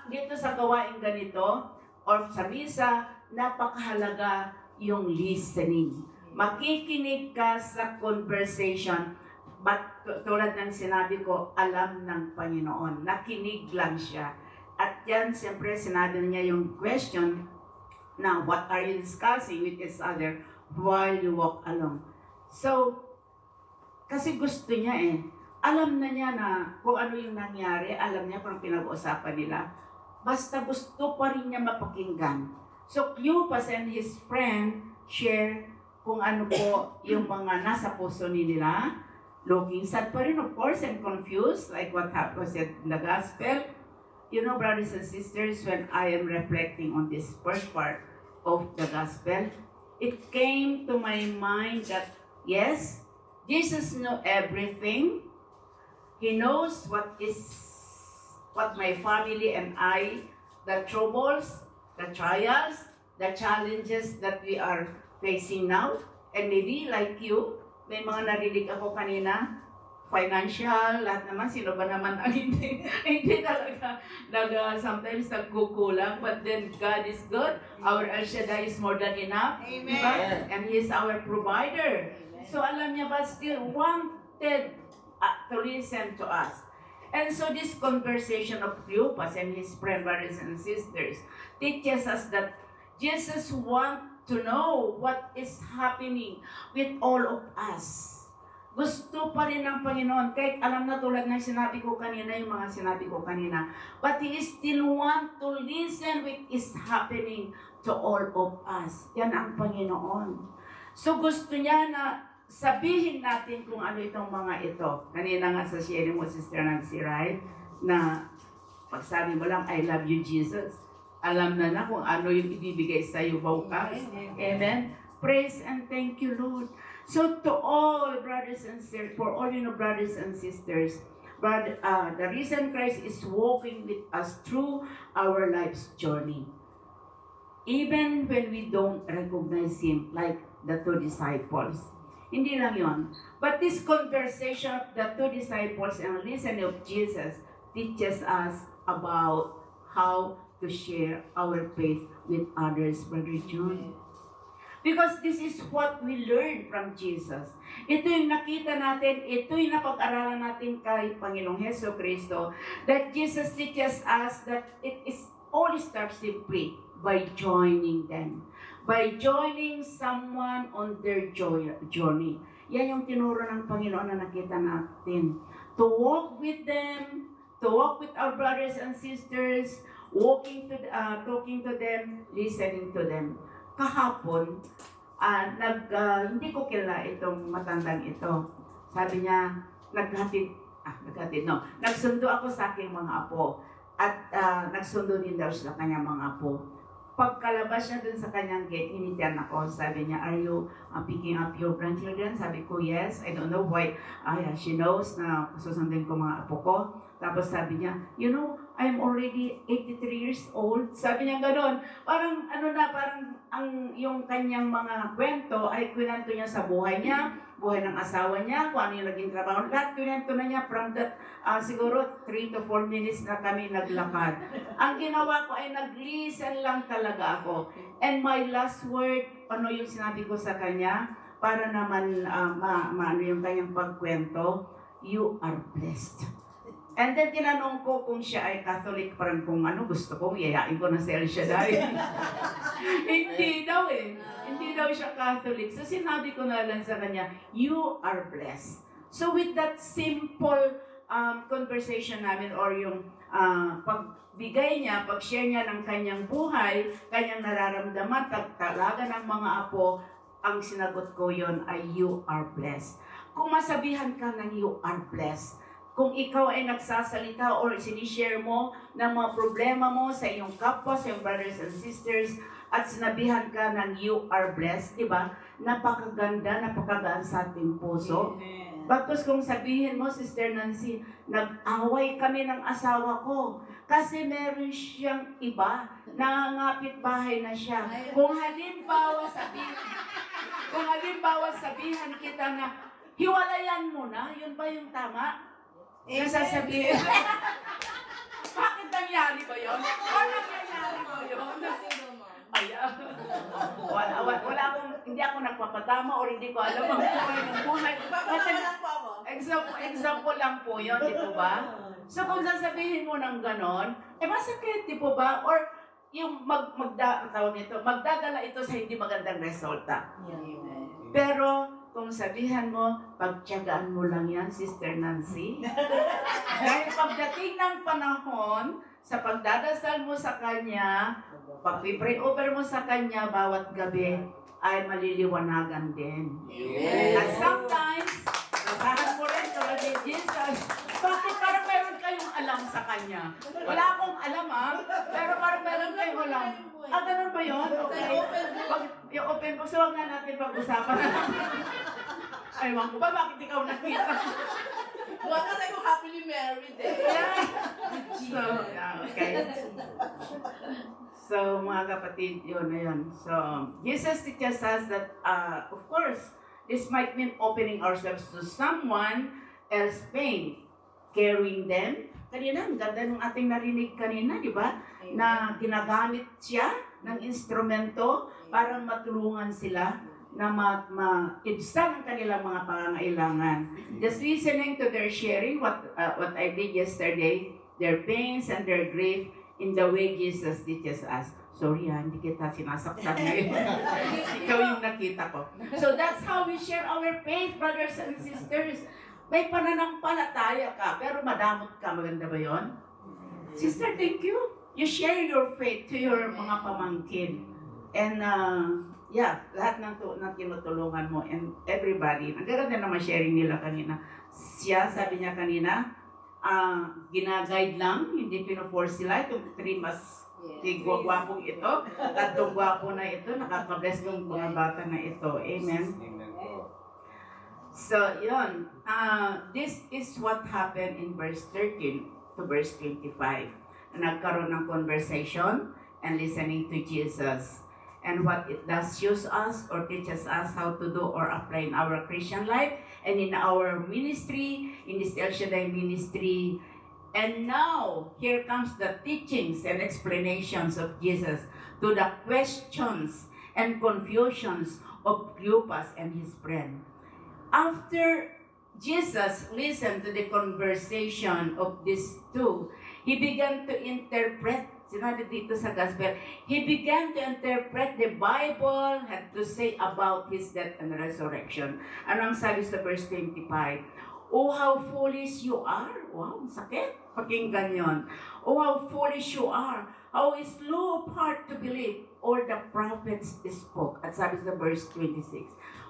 dito sa gawain ganito, or sa misa, napakahalaga yung listening. Makikinig ka sa conversation, but tulad ng sinabi ko, alam ng Panginoon. Nakinig lang siya. At yan, siyempre, sinabi niya yung question, now, what are you discussing with each other while you walk along? So, kasi gusto niya alam na niya na kung ano yung nangyari, alam niya kung pinag-uusapan nila. Basta gusto pa rin niya mapakinggan. So, Cleopas and his friend share kung ano po yung mga nasa puso nila. looking sad pa rin, of course, and confused, like what was said in the gospel. You know, brothers and sisters, when I am reflecting on this first part of the gospel, it came to my mind that, yes, Jesus knew everything. He knows what my family and I, the troubles, the trials, the challenges that we are facing now. And maybe like you, may mga narinig ako kanina, financial, lahat naman, sino ba naman ang hindi talaga, sometimes nagkukulang, but then God is good, our El Shaddai is more than enough, Amen. diba? And He is our provider. So alam niya ba, still wanted to listen to us. And so this conversation of Cleopas and his friend, brothers and sisters, teaches us that Jesus wants to know what is happening with all of us. Gusto pa rin ng Panginoon, kahit alam na tulad ng sinabi ko kanina, yung mga sinabi ko kanina, but He still want to listen what is happening to all of us. Yan ang Panginoon. So gusto niya na sabihin natin kung ano itong mga ito. Kanina nga sa sharing mo, Sister Nancy, right? Na pagsabi mo lang, I love you, Jesus. Alam na kung ano yung ibibigay sa iyo bukas. Amen? Praise and thank you, Lord. So to all brothers and sisters, for all brothers and sisters, the risen Christ is walking with us through our life's journey. Even when we don't recognize Him, like the two disciples. Hindi lang yon. But this conversation of the two disciples and listening of Jesus teaches us about how to share our faith with others, Brother John. Because this is what we learn from Jesus. Ito yung nakita natin, ito yung napag-aralan natin kay Panginoong Hesus Kristo, that Jesus teaches us that it is all starts simply by joining them. By joining someone on their journey. Yan yung tinuro ng Panginoon na nakita natin. To walk with them, to walk with our brothers and sisters, talking to them, listening to them. Kahapon, hindi ko kilala itong matandang ito. Sabi niya, nagsundo ako sa aking mga apo. At nagsundo din daw siya sa kanyang mga apo. Pagkalabas niya dun sa kanyang gate, initian ako. Sabi niya, are you picking up your grandchildren? Sabi ko, yes. I don't know why. She knows na susundin ko mga apo ko. Tapos sabi niya, you know, I'm already 83 years old. Sabi niya gano'n. Parang yung kanyang mga kwento ay kwento niya sa buhay niya, buhay ng asawa niya, kung ano yung naging trabaho. Lahat kwento na niya from that, siguro 3 to 4 minutes na kami naglakad. Ang ginawa ko ay nag-listen lang talaga ako. And my last word, ano yung sinabi ko sa kanya, para naman maano yung kanyang pagkwento, you are blessed. And then tinanong ko kung siya ay Catholic, parang kung ano gusto ko, yayain ko na si El Shaddai. Hindi daw eh. Hindi daw siya Catholic. So sinabi ko na lang sa kanya, you are blessed. So with that simple conversation namin or yung pagbigay niya, pag-share niya ng kanyang buhay, kanyang nararamdaman, talaga ng mga apo, ang sinagot ko yon ay you are blessed. Kung masabihan ka ng you are blessed, kung ikaw ay nagsasalita or sinishare mo ng mga problema mo sa iyong kapwa, sa iyong brothers and sisters, at sinabihan ka ng you are blessed, di ba? Napakaganda, napakagaan sa ating puso. Bakos kung sabihin mo, Sister Nancy, nag-away kami ng asawa ko kasi meron siyang iba, nangangapit bahay na siya. Kung halimbawa sabihan kita na hiwalayan mo na, yun ba yung tama? Nasasabihin. Bakit nangyari ba yun? Nangyari ba yun? Wala akong, hindi ako nagpapatama or hindi ko alam ang buhay ng buhay. Example lang po yun, di po ba? So kung sasabihin mo ng ganon, masakit, di po ba? Or yung magdadala ito sa hindi magandang resulta. Pero kung sabihan mo, pagtiyagaan mo lang yan, Sister Nancy. Dahil pagdating ng panahon, sa pagdadasal mo sa Kanya, pag-pray over mo sa Kanya bawat gabi, ay maliliwanagan din. At sometimes, basahan mo rin kanya. Wala akong alam pero parang meron kayo alam. Ganun ba yun? Okay. Yung open book, so huwag na natin pag-usapan. Aywan ko ba, bakit ikaw nakita? Wala kasi ko happily married eh. So, okay. So, mga kapatid, yun na yun. So, Jesus teaches us that, of course, this might mean opening ourselves to someone else's pain, carrying them. Kanina, ang ganda ng ating narinig kanina, di ba? Na ginagamit siya ng instrumento para matulungan sila na maibsan ang kanilang mga pangangailangan. Just listening to their sharing, what I did yesterday, their pains and their grief in the way Jesus teaches us. Sorry hindi kita sinasaktan ngayon. Ikaw yung nakita ko. So that's how we share our faith, brothers and sisters. May pananampalataya ka, pero madamot ka. Maganda ba yon? Sister, thank you. You share your faith to your mga pamangkin. And lahat ng tinutulungan mo and everybody. Ang ganda naman sharing nila kanina. Siya, sabi niya kanina, ginaguide lang, hindi pino-force sila. Itong 3 mas gwapong ito, 3 gwapo na ito, nakaka-bless ng mga bata na ito. Amen. So, yun. This is what happened in verse 13 to verse 25. Nagkaroon ng conversation and listening to Jesus. And what it does shows us or teaches us how to do or apply in our Christian life and in our ministry, in this El Shaddai ministry. And now, here comes the teachings and explanations of Jesus to the questions and confusions of Cleopas and his friend. After Jesus listened to the conversation of these two, he began to interpret. Sinabi dito sa gospel, he began to interpret the Bible had to say about his death and resurrection. Anong sabi sa verse 25? Oh, how foolish you are. Wow, sakit. Pakinggan yon. Oh, how foolish you are. How slow of heart to believe all the prophets spoke. At sabi sa verse 26,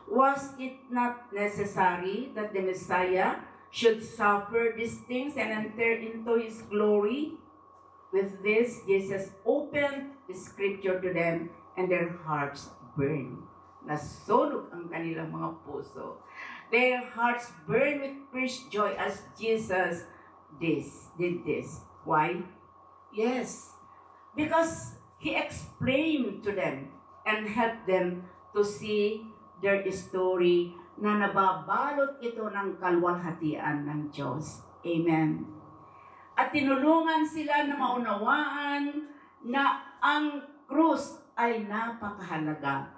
was it not necessary that the Messiah should suffer these things and enter into his glory? With this, Jesus opened the scripture to them and their hearts burned. Nasunog ang kanilang mga puso. Their hearts burned with fierce joy as Jesus did this. Why? Yes, because he explained to them and helped them to see their story na nababalot ito ng kalwalhatian ng Diyos. Amen. At tinulungan sila na maunawaan na ang krus ay napakahalaga.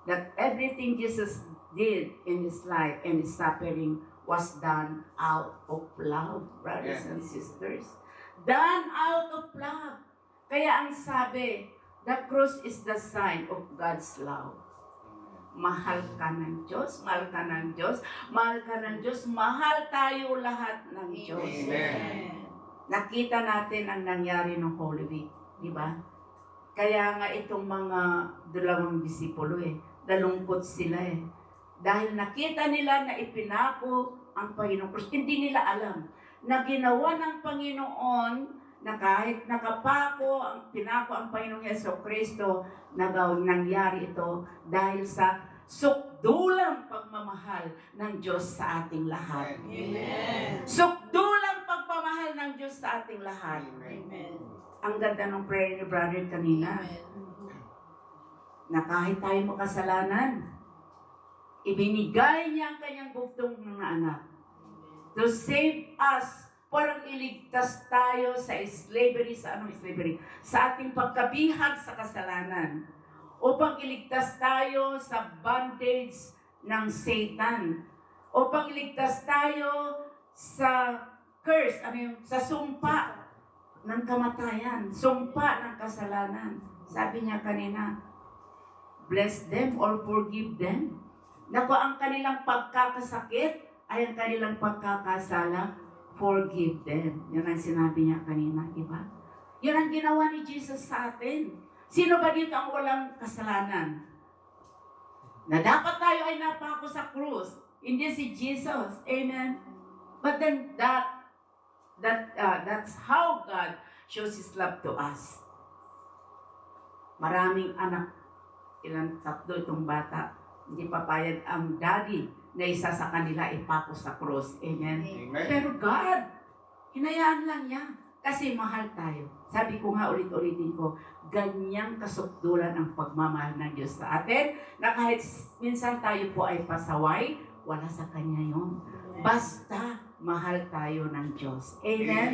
That everything Jesus did in his life and his suffering was done out of love, brothers and sisters. Done out of love. Kaya ang sabi, the cross is the sign of God's love. Mahal ka ng Diyos, mahal ka ng Diyos, mahal ka ng Diyos, mahal tayo lahat ng Diyos. Amen. Nakita natin ang nangyari ng Holy Week, di ba? Kaya nga itong mga 2 disipulo nalungkot sila Dahil nakita nila na ipinako ang Panginoon Cruz. Hindi nila alam na ginawa ng Panginoon na kahit pinako ang Panginoong Yeso Kristo, nangyari ito dahil sa sukdulang pagmamahal ng Diyos sa ating lahat. Amen. Sukdulang pagmamahal ng Diyos sa ating lahat. Amen. Ang ganda ng prayer ni brother kanina, na kahit tayo makasalanan, ibinigay niya ang kanyang buktong mga anak to save us, parang iligtas tayo sa slavery, sa ating pagkabihag sa kasalanan, upang iligtas tayo sa bondage ng Satan, upang iligtas tayo sa curse, sa sumpa ng kamatayan, sumpa ng kasalanan. Sabi niya kanina, bless them or forgive them. Naku, ang kanilang pagkakasakit ay ang kanilang pagkakasala, forgive them. Yun ang sinabi niya kanina, di ba? Yun ang ginawa ni Jesus sa atin. Sino ba dito ang walang kasalanan? Na dapat tayo ay napako sa krus. Hindi si Jesus. Amen? But then that That's how God shows His love to us. Maraming anak, ilang 3 itong bata, hindi papayag ang daddy na isa sa kanila ipako sa cross. Amen? Amen. Pero God, hinayaan lang niya. Kasi mahal tayo. Sabi ko nga ulit-ulitin ko, ganyang kasukdulan ang pagmamahal ng Diyos sa atin, na kahit minsan tayo po ay pasaway, wala sa Kanya yun. Basta mahal tayo ng Diyos. Amen?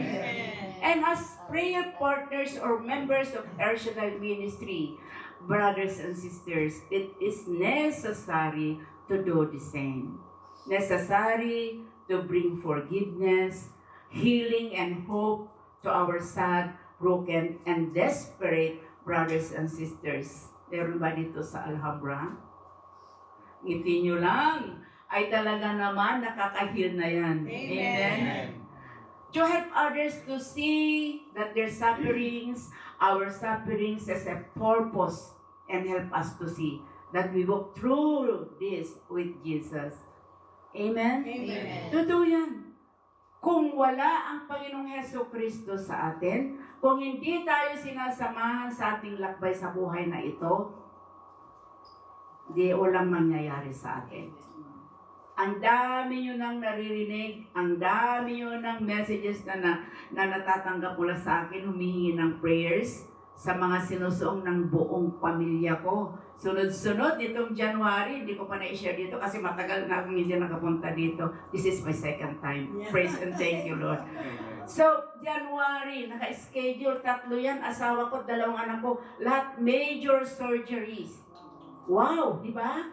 And as prayer partners or members of El Shaddai Ministry, brothers and sisters, it is necessary to do the same. Necessary to bring forgiveness, healing, and hope to our sad, broken, and desperate brothers and sisters. Meron ba dito sa Alhambra? Ngiti nyo lang. Ay talaga naman nakaka-heal na yan. Amen. To help others to see that their sufferings, our sufferings has a purpose, and help us to see that we walk through this with Jesus. Amen? Amen. Totoo yan. Kung wala ang Panginoong Heso Kristo sa atin, kung hindi tayo sinasamahan sa ating lakbay sa buhay na ito, di walang mangyayari sa atin. Ang dami nyo nang naririnig, ang dami nyo ng messages na natatanggap mula sa akin, humihingi ng prayers sa mga sinusuong ng buong pamilya ko. Sunod-sunod, itong January, hindi ko pa na-share dito kasi matagal na akong hindi nakapunta dito. This is my second time. Praise and thank you, Lord. So, January, naka-schedule, 3 yan, asawa ko, 2 anak ko, lahat major surgeries. Wow, di ba?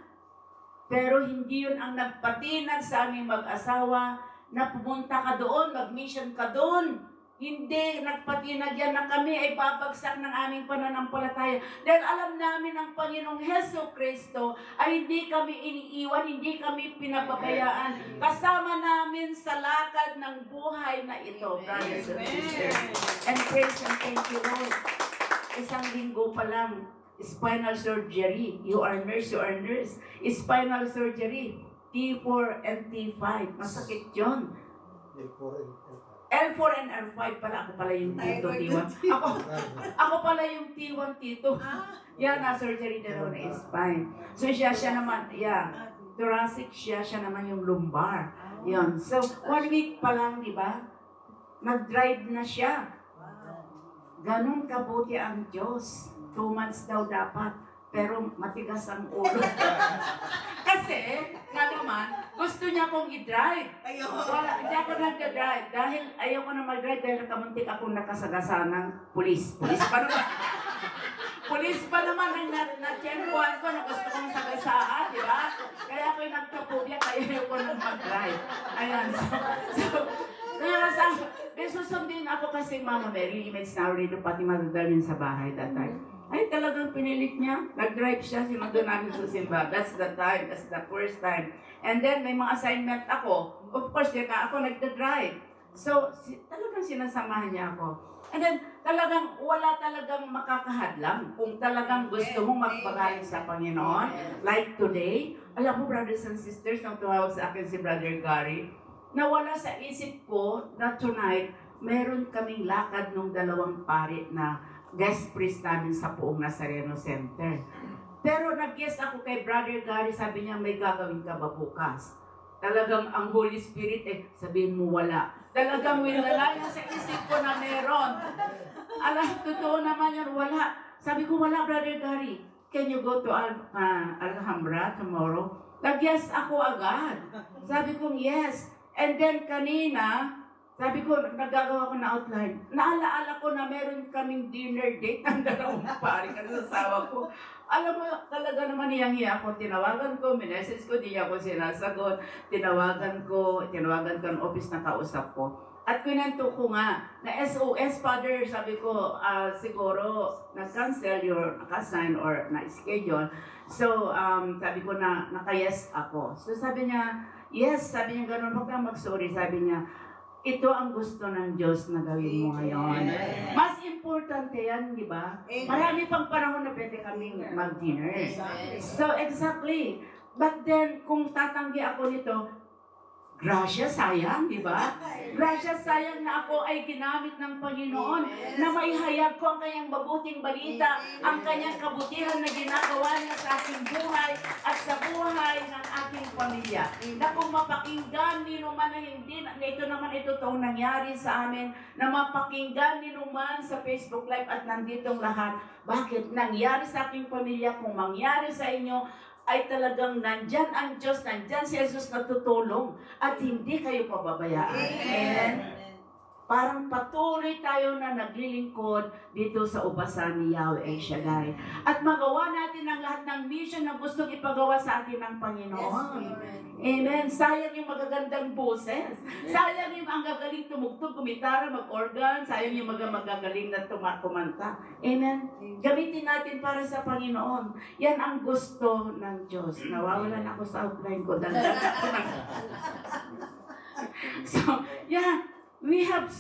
Pero hindi yun ang nagpatinag sa aming mag-asawa na pumunta ka doon, mag-mission ka doon. Hindi, nagpatinag yan na kami ay babagsak ng aming pananampalataya. Dahil alam namin ang Panginoong Heso Kristo ay hindi kami iniiwan, hindi kami pinababayaan. Kasama namin sa lakad ng buhay na ito, brothers and sisters. And praise and thank you, Lord. Isang linggo pa lang, spinal surgery. You are nurse. Spinal surgery. T4 and T5. Masakit yun. L4 and L5 pala. Ako pala yung T2, T1. Ako pala yung T1, T2. Yan, na-surgery na rin na spine. So, siya naman, thoracic siya naman yung lumbar. Yan. So, 1 week pa lang, di ba? Nag-drive na siya. Ganun kabuti ang Diyos. 2 months daw dapat. Pero matigas ang ulo. Kasi, nga naman, gusto niya akong i-drive. Wala, hindi ako nag-drive. Dahil ayaw ko na mag-drive dahil nakamuntik akong nakasagasa ng pulis. Pulis pa naman. Pulis pa naman ang na-tiyempuan ko na gusto kong sagasaan, di ba? Kaya ako'y nagkapubya, kaya ayaw ko nang mag-drive. Ayan. Kaya susundin ako kasi Mama Mary, image na rito, pati madadalhin sa bahay that time. Ay, talagang pinilit niya. Nag-drive siya, sinundo namin sa simba. That's the time. That's the first time. And then, may mga assignment ako. Of course, ako nagda-drive. So, talagang sinasamahan niya ako. And then, talagang wala talagang makakahadlang. Kung talagang gusto mong magpagaling sa Panginoon, like today, alam mo, brothers and sisters, nang tumawag sa akin si Brother Gary, nawala sa isip ko na tonight, meron kaming lakad nung 2 pari na guest priest namin sa Poong Nazareno Center. Pero nag-guess ako kay Brother Gary, sabi niya, may gagawin ka ba bukas? Talagang ang Holy Spirit, sabihin mo wala. Talagang winala niya sa isip ko na meron. Alam, totoo naman yan, wala. Sabi ko, wala, Brother Gary. Can you go to Alhambra tomorrow? Nag-yes ako agad. Sabi ko, yes. And then kanina, sabi ko, naggagawa ko na outline. Naalaala ko na meron kaming dinner date ng 2 pari kasi sa asawa ko. Alam mo, talaga naman hiyang-hiya ako. Tinawagan ko, minessage ko, di ako sinasagot. Tinawagan ko ng office na kausap ko. At kinento ko nga, na SOS, Father, sabi ko, siguro, na-cancel your naka-sign or na-schedule. So, sabi ko na, naka-yes ako. So, sabi niya, yes, sabi niya gano'n, huwag kang mag-sorry, sabi niya, ito ang gusto ng Diyos na gawin mo ngayon. Mas importante yan, di ba? Marami pang panahon na pwede kaming mag-dinner. So, exactly. But then, kung tatanggi ako nito, Grasya, sayang, di ba? Grasya, sayang na ako ay ginamit ng Panginoon na maihayag ko ang kanyang mabuting balita, ang kanyang kabutihan na ginagawa niya sa aking buhay at sa buhay ng aking pamilya. Na kung mapakinggan ni naman na hindi, na ito naman ito itong nangyari sa amin, na mapakinggan ni naman sa Facebook Live at nanditong lahat. Bakit? Nangyari sa aking pamilya, kung mangyari sa inyo, ay talagang nandyan ang Diyos, nandyan si Jesus na tutulong at hindi kayo pababayaan. Amen. Parang patuloy tayo na naglilingkod dito sa ubasan ni Yahweh El Shaddai. At magawa natin ang lahat ng mission na gustong ipagawa sa atin ng Panginoon. Amen. Sayang yung magagandang boses. Sayang yung ang gagaling tumugtog, kumitara, mag-organ. Sayang yung magagaling na kumanta. Amen. Gamitin natin para sa Panginoon. Yan ang gusto ng Diyos. Nawawalan ako sa outline ko. So, yeah. We have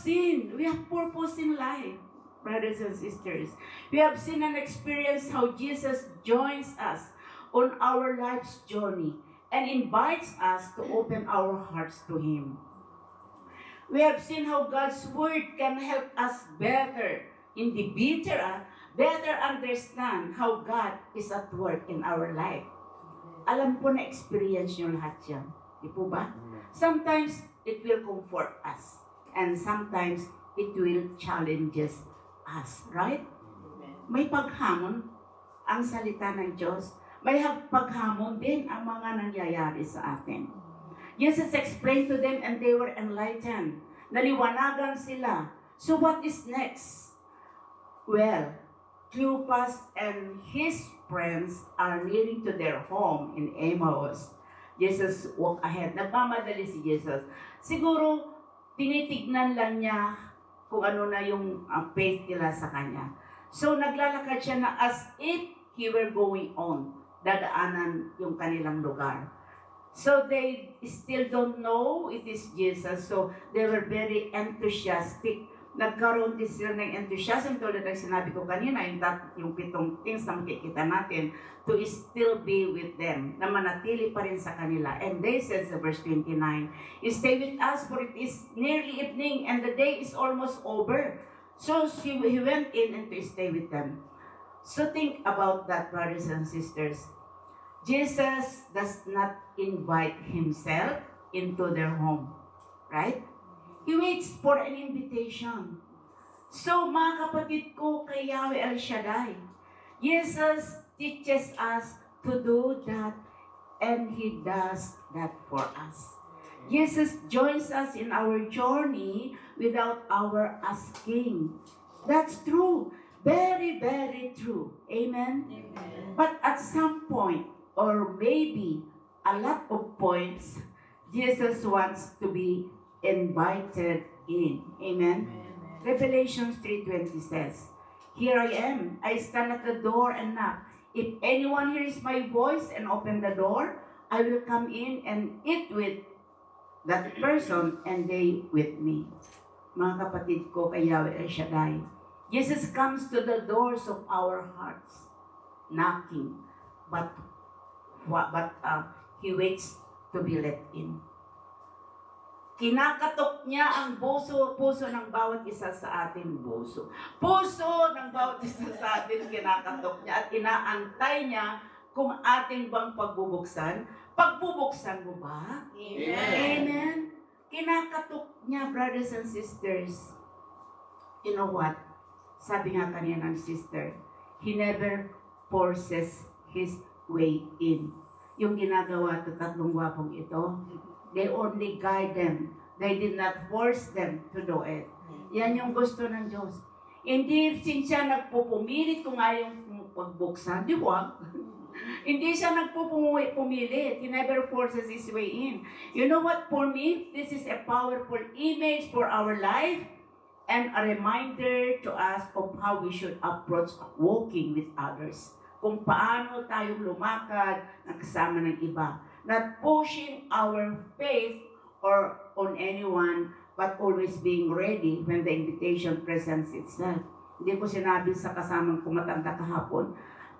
purpose in life, brothers and sisters. We have seen and experienced how Jesus joins us on our life's journey and invites us to open our hearts to Him. We have seen how God's Word can help us better understand how God is at work in our life. Alam po na experience nyo lahat yan. Di po ba? Sometimes it will comfort us. And sometimes it will challenge us, right? May paghamon ang salita ng Diyos. May paghamon din ang mga nangyayari sa atin. Jesus explained to them and they were enlightened. Naliwanagan sila. So what is next? Well, Cleopas and his friends are nearing to their home in Emmaus. Jesus walked ahead. Nagmamadali si Jesus. Siguro, tinitignan lang niya kung ano na yung faith nila sa kanya. So, naglalakad siya na as if he were going on. Dadaanan yung kanilang lugar. So, they still don't know it is Jesus. So, they were very enthusiastic. Nagkaroon din sila ng enthusiasm tulad ng sinabi ko kanina, yung 7 things na makikita natin to still be with them, na manatili pa rin sa kanila. And they said sa verse 29, "Stay with us for it is nearly evening and the day is almost over." So he went in and to stay with them. So think about that, brothers and sisters. Jesus does not invite himself into their home, right? He waits for an invitation. So, mga kapatid ko kay Yahweh El Shaddai, Jesus teaches us to do that and He does that for us. Jesus joins us in our journey without our asking. That's true. Very, very true. Amen? Amen. But at some point, or maybe a lot of points, Jesus wants to be invited in. Amen? Revelation 3:20 says, "Here I am. I stand at the door and knock. If anyone hears my voice and open the door, I will come in and eat with that person and they with me." Mga kapatid ko kay Yahweh El Shaddai, Jesus comes to the doors of our hearts, knocking, but He waits to be let in. Kinakatok niya ang puso ng bawat isa sa ating puso. Puso ng bawat isa sa atin kinakatok niya at inaantay niya kung ating bang pagbubuksan. Pagbubuksan mo ba? Amen. Amen. Kinakatok niya, brothers and sisters. You know what? Sabi nga kanina ng sister, He never forces His way in. Yung ginagawa ito, 3 gwapong ito, they only guide them. They did not force them to do it. Yan yung gusto ng Diyos. Hindi siya nagpupumilit kung ayaw pagbuksan. Di ba? Hindi siya nagpupumilit. He never forces his way in. You know what? For me, this is a powerful image for our life and a reminder to us of how we should approach walking with others. Kung paano tayong lumakad ng kasama ng iba. Not pushing our faith or on anyone, but always being ready when the invitation presents itself. Hindi ko sinabi sa kasamang kumatanda kahapon,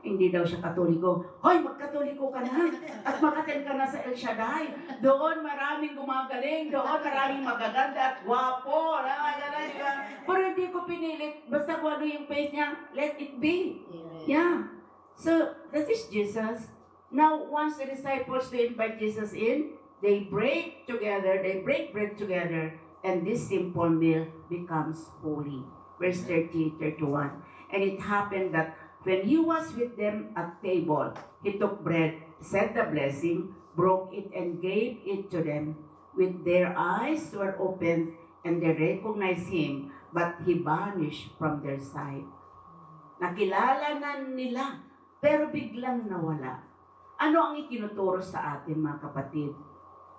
Hindi daw siya Katoliko. Hoy, magkatoliko ka na at mag-attend ka na sa El Shaddai. Doon maraming gumagaling, doon maraming magaganda at gwapo. Di ba? Pero hindi ko pinilit. Basta kung ano yung face niya, let it be. Yeah. So, that is Jesus. Now, once the disciples to invite Jesus in, they break together, they break bread together, and this simple meal becomes holy. Verse 30, 31. And it happened that when he was with them at table, he took bread, said the blessing, broke it, and gave it to them. With their eyes were opened, and they recognized him, but he vanished from their sight. Nakilala na nila, pero biglang nawala. Ano ang itinuturo sa atin, mga kapatid?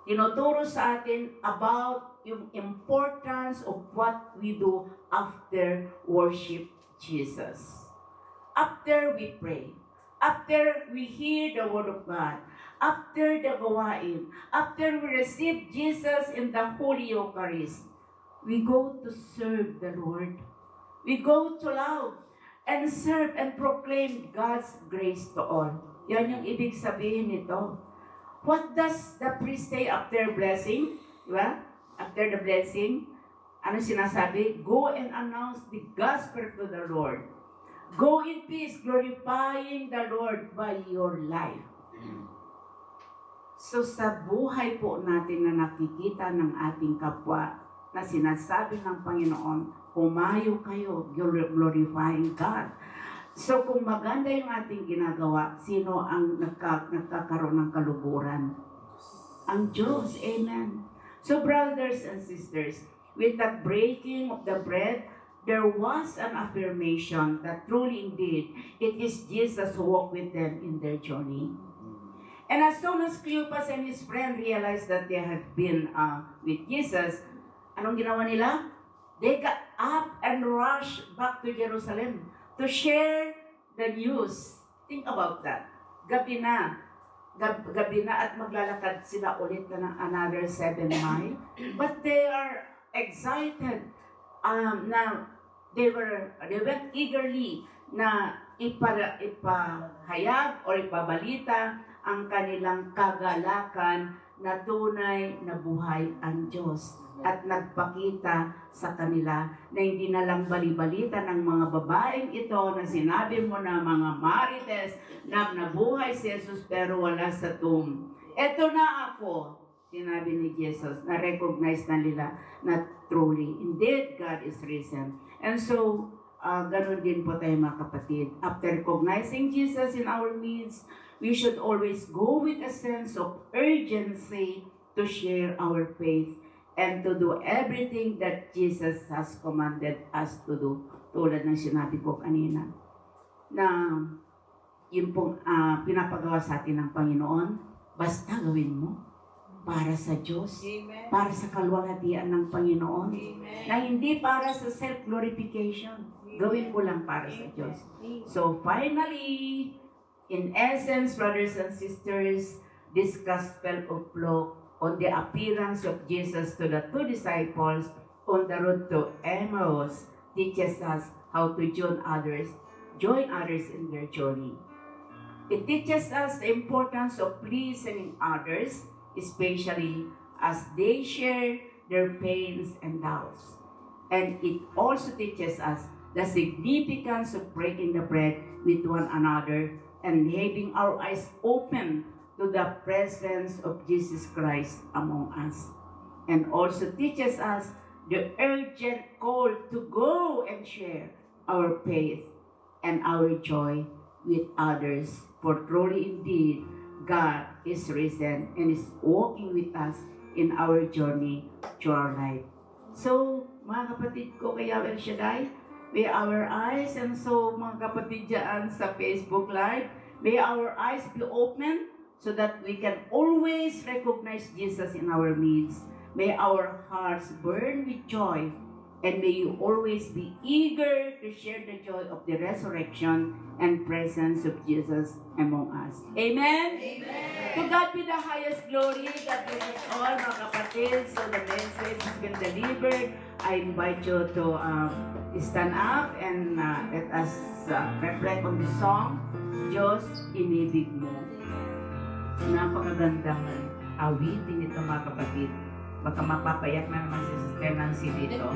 Tinuturo sa atin about yung importance of what we do after worship Jesus. After we pray, after we hear the Word of God, after the gawain, after we receive Jesus in the Holy Eucharist, we go to serve the Lord. We go to love and serve and proclaim God's grace to all. Yan yung ibig sabihin nito. What does the priest say after blessing? Diba? After the blessing, ano sinasabi? Go and announce the gospel to the Lord. Go in peace, glorifying the Lord by your life. So sa buhay po natin na nakikita ng ating kapwa, na sinasabi ng Panginoon, humayo kayo, glorifying God. So kung maganda yung ating ginagawa, sino ang nagkakaroon ng kaluburan? Ang Diyos. Amen. So brothers and sisters, with that breaking of the bread, there was an affirmation that truly indeed, it is Jesus who walked with them in their journey. And as soon as Cleopas and his friend realized that they had been with Jesus, anong ginawa nila? They got up and rushed back to Jerusalem to share the news. Think about that. Gabi na at maglalakad sila ulit na ng another 7 miles. But they are excited na they went eagerly na ipahayag o ipabalita ang kanilang kagalakan na tunay na buhay ang Diyos. At nagpakita sa kanila na hindi na lang bali-balita ng mga babaeng ito na sinabi mo na mga marites na nabuhay si Jesus pero wala sa tomb. Eto na ako, sinabi ni Jesus, na-recognize na nila na truly, indeed, God is risen. And so, ganun din po tayo mga kapatid. After recognizing Jesus in our midst, we should always go with a sense of urgency to share our faith and to do everything that Jesus has commanded us to do. Tulad ng sinabi ko kanina, na yun pong pinapagawa sa atin ng Panginoon, basta gawin mo para sa Diyos, Amen. para sa kalwalhatian ng Panginoon, Amen. na hindi para sa self-glorification. Gawin mo lang para sa Diyos. So finally, in essence, brothers and sisters, this Gospel of Luke on the appearance of Jesus to the 2 disciples on the road to Emmaus teaches us how to join others in their journey. It teaches us the importance of pleasing others, especially as they share their pains and doubts. And it also teaches us the significance of breaking the bread with one another and having our eyes open to the presence of Jesus Christ among us. And also teaches us the urgent call to go and share our faith and our joy with others. For truly indeed, God is risen and is walking with us in our journey to our life. So, mga kapatid ko kay Yahweh El Shaddai, may our eyes, and so mga kapatid dyan sa Facebook Live, may our eyes be open so that we can always recognize Jesus in our midst. May our hearts burn with joy, and may you always be eager to share the joy of the resurrection and presence of Jesus among us. Amen? Amen. To God be the highest glory. God bless us all, mga kapatid. So the message has been delivered. I invite you to stand up and let us reflect on the song, Diyos, inibig mo. Napakagandang awitin ito mga kapatid. Baka mapapayak na naman si Sister Nancy dito.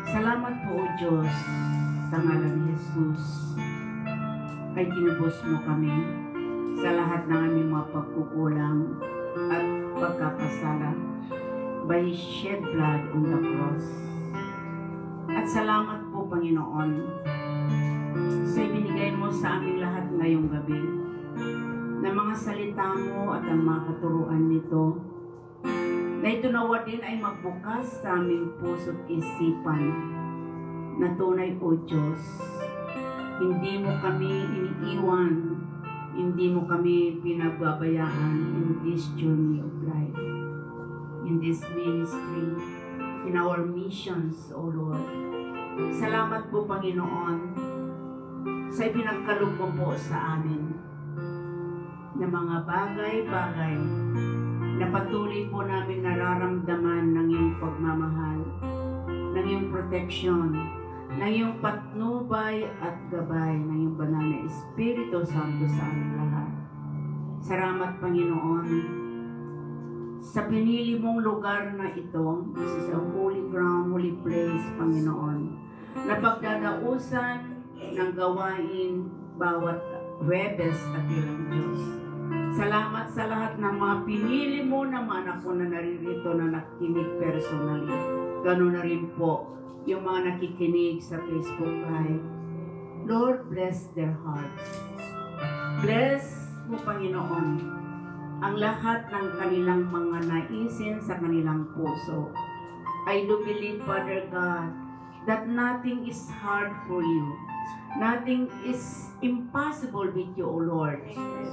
Salamat po, O Diyos, sa ngalan ni Jesus, ay tinubos mo kami sa lahat ng aming mga pagkukulang at pagkakasala by His shed blood on the cross. At salamat po, Panginoon, sa ibinigay mo sa aming lahat ngayong gabi, na mga salita mo at ang mga katuruan nito na ito nawa din ay magbukas sa aming puso't isipan na tunay o Diyos. Hindi mo kami iniiwan, hindi mo kami pinababayaan in this journey of life, in this ministry, in our missions, O Lord. Salamat po, Panginoon, sa ipinagkaloob mo po sa amin na mga bagay-bagay na patuloy po namin nararamdaman ng iyong pagmamahal, ng iyong protection, ng iyong patnubay at gabay ng iyong banal na Espiritu Santo sa aming lahat. Salamat, Panginoon, sa pinili mong lugar na ito. This is a holy ground, holy place, Panginoon, na pagdadausan ng gawain bawat Huwebes at ilang Diyos. Salamat sa lahat ng mga pinili mo na mga anak ko na naririto na nakikinig personally. Ganoon na rin po yung mga nakikinig sa Facebook Live. Lord, bless their hearts. Bless mo, Panginoon, ang lahat ng kanilang mga naisin sa kanilang puso. I do believe, Father God, that nothing is hard for you. Nothing is impossible with you, O Lord.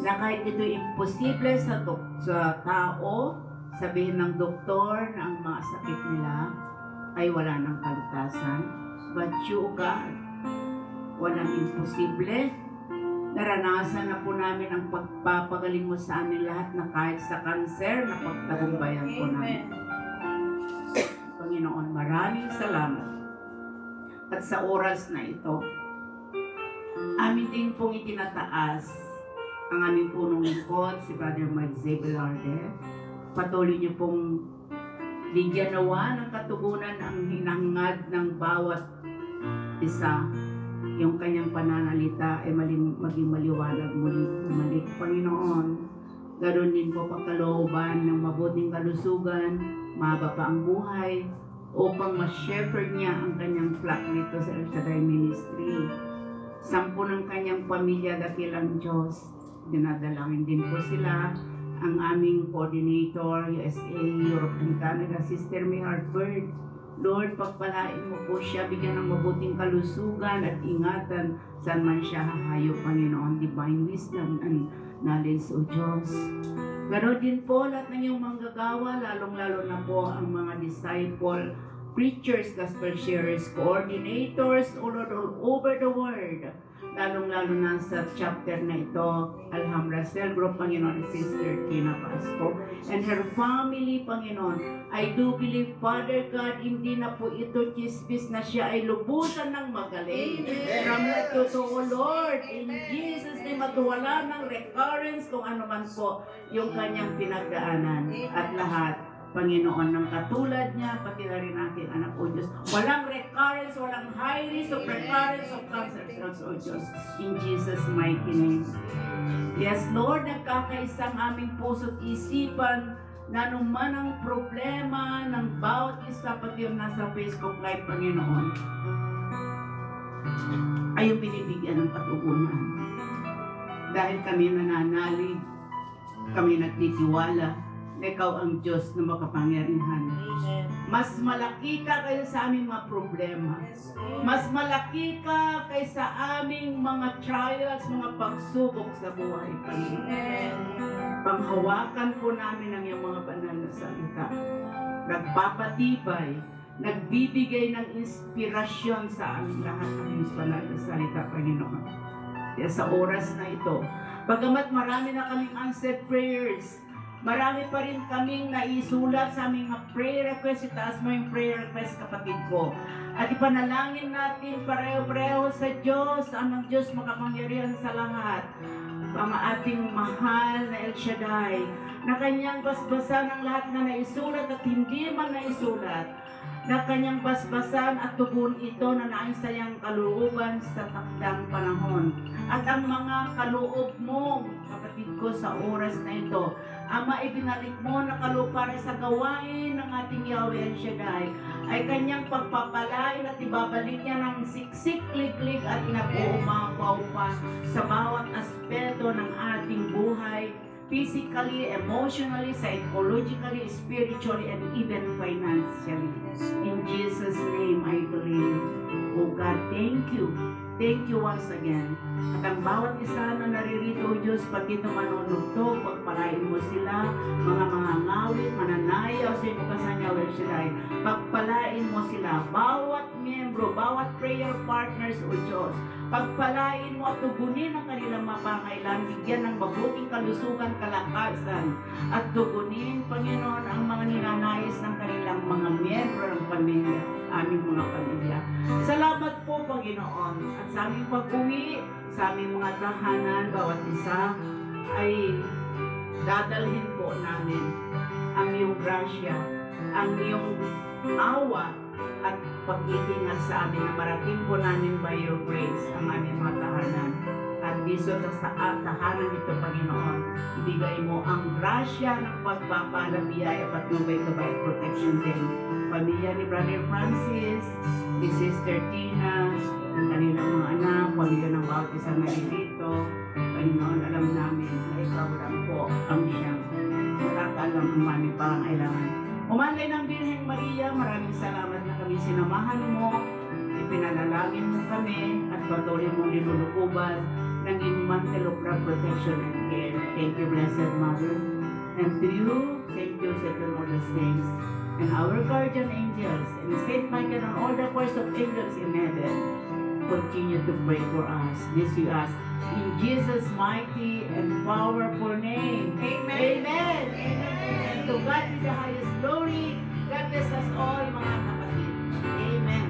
Na kahit ito imposible sa tao, sabihin ng doktor na ang mga sakit nila ay wala ng kalutasan. But you, God, walang imposible. Naranasan na po namin ang pagpapagaling mo sa amin lahat na kahit sa kanser na pagtagumpayan po namin. Panginoon, maraming salamat. At sa oras na ito, amin din pong itinataas ang aming punong lingkod, si Brother Mike Zebelarde. Patuloy niyo pong bigyan nawa ng katugunan ang hinangad ng bawat isa. Yung kanyang pananalita ay maging maliwanag muli bumalik. Panginoon, ganoon din po pagkalooban ng mabuting kalusugan, mahaba pa ang buhay, upang ma-shepherd niya ang kanyang flock dito sa El Shaddai Ministry. 10 ng kanyang pamilya, dakilang Diyos, dinadalangin din po sila. Ang aming coordinator, USA, Europe and Canada, Sister May Hartford. Lord, pagpalain mo po siya, bigyan ng mabuting kalusugan at ingatan saan man siya hahayo, Panginoon, divine wisdom and knowledge, O Diyos. Ganoon din po lahat ng iyong manggagawa, lalong-lalo na po ang mga disciple, preachers, gospel sharers, coordinators, O Lord, all over the world. Lalong-lalo na sa chapter na ito, Alhambra Cell Group, Panginoon, Sister Tina Pasco, and her family, Panginoon. I do believe, Father God, hindi na po ito chismis na siya ay lubusan ng magaling. From the totoo, Lord, in Jesus' name, at wala ng recurrence kung ano man po yung kanyang pinagdaanan at lahat. Panginoon, ng katulad niya, pati na rin aking anak, O Diyos. Walang recurrence, walang high risk of recurrence of cancer cells, O Diyos. In Jesus' mighty name. Yes, Lord, nagkakaisang aming puso't isipan na anuman ang problema ng bawat isa, pati yung nasa Facebook Live, Panginoon, ay yung binibigyan ng katugunan. Dahil kami nananalig, kami nagtitiwala, ikaw ang Diyos na makapangyarihan. Mas malaki ka kaysa sa aming mga problema. Mas malaki ka kaysa aming mga trials, mga pagsubok sa buhay, Panginoon. Panghawakan po namin ang iyong mga banal na salita. Nagpapatibay, nagbibigay ng inspirasyon sa aming lahat ng iyong banal na salita, Panginoon. Kaya sa oras na ito, bagamat marami na kaming answered prayers, marami pa rin kaming naisulat sa aming prayer request. Itaas mo yung prayer request, kapatid ko. At ipanalangin natin pareho-pareho sa Diyos, ang Diyos makapangyarihan sa lahat. Ang ating mahal na El Shaddai, na kanyang basbasan ang lahat na naisulat at hindi man naisulat, na kanyang basbasan at tugon ito na nainsayang kalooban sa takdang panahon. At ang mga kaloob mo, kapatid ko, sa oras na ito, Ama, ibinalik mo na kalupara sa gawain ng ating Yahweh El Shaddai, ay kanyang pagpapalain at ibabalik niya ng siksik, liglig at inapuumapaw pa sa bawat aspeto ng ating buhay, physically, emotionally, psychologically, spiritually, and even financially. In Jesus' name, I believe. Oh God, thank you. Thank you once again. At ang bawat isa na naririto, O Diyos, pati ito manunugtog, pagpalain mo sila, mga ngawit, mananayaw sa iyong kasanyaw, El Shaddai. Pagpalain mo sila, bawat miyembro, bawat prayer partners, O Diyos. Pagpalain mo at tugunin ang kanilang mapangailan, bigyan ng mabuting kalusugan, kalakasan, at tugunin, Panginoon, ang mga ninanais ng kanilang mga miyembro ng pamilya, aming mga pamilya. Salamat po, Panginoon, at sa aming pag-uwi, sa aming mga tahanan, bawat isa ay dadalhin po namin ang iyong grasya, ang iyong awa, at pag-iingat sa amin na marating po namin by your grace ang aming mga tahanan. At dito sa tahanan ito, Panginoon, ibigay mo ang grasya ng pagpapalabiyay at patnubay-tubay protection din. Pamilya ni Brother Francis, ni Sister Tina, ang kanilang mga anak, pamilya ng bawat isa na dito. Panginoon, alam namin na ikaw lang po ang siyang nakakaalam ang mami pangailangan. Umalay ng Birheng Maria, maraming salamat na kami sinamahan mo, ipinanalangin mo kami, at patuloy mong nilulukuban ng iyong mantle of love, protection, and care. Thank you, Blessed Mother. And to you, Saint Joseph and all the saints, and our guardian angels, and Saint Michael and all the choirs of angels in heaven, continue to pray for us. This we ask in Jesus' mighty and powerful name. Amen. Amen. And to God be the highest glory. God bless us all, mga kapatid. Amen.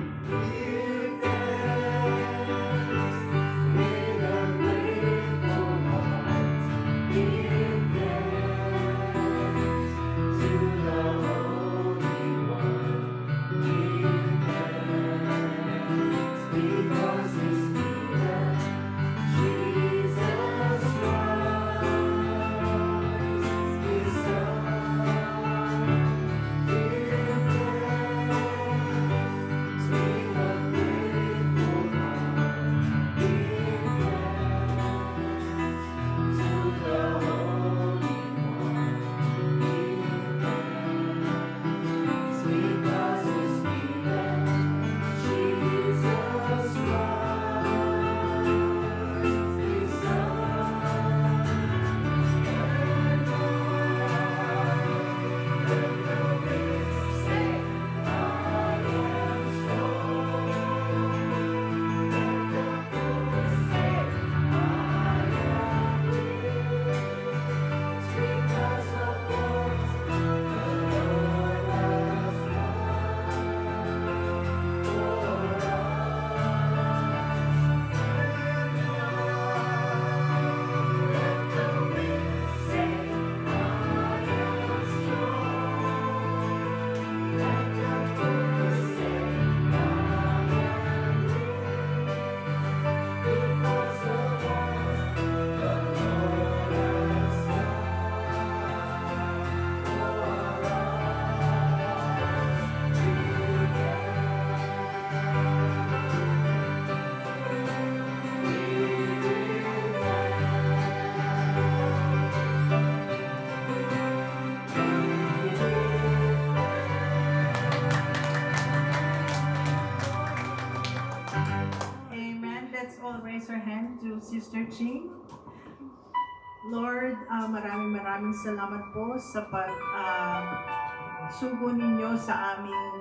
Let's all raise our hand to Sister Ching. Lord, maraming salamat po sa sugo ninyo sa aming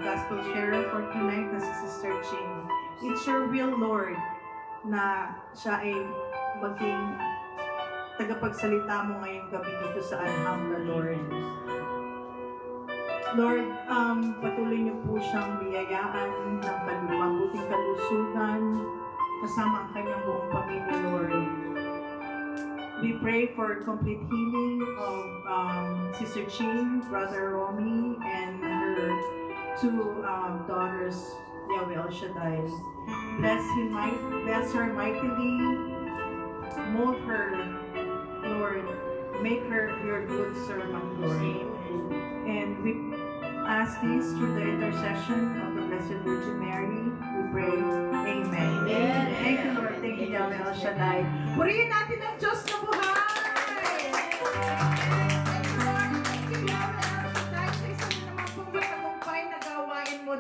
gospel sharer for tonight na si Sister Ching. It's your will, Lord, na siya ay maging tagapagsalita mo ngayong gabi dito sa Alhambra, Lord. Lord, patuloy niyo po siyang biyayaan ng mabuting kalusugan kasama ang kanyang buong pamilya, Lord. We pray for complete healing of Sister Ching, Brother Romy, and her two daughters, Yahweh El Shaddai. Bless her mightily, mold her, Lord. Make her your good servant, Lord. And we ask this through the intercession of the Blessed Virgin Mary. We pray. Amen. Thank you, Lord. Thank you, Yahweh El Shaddai. Purihin natin ang Diyos na buhay!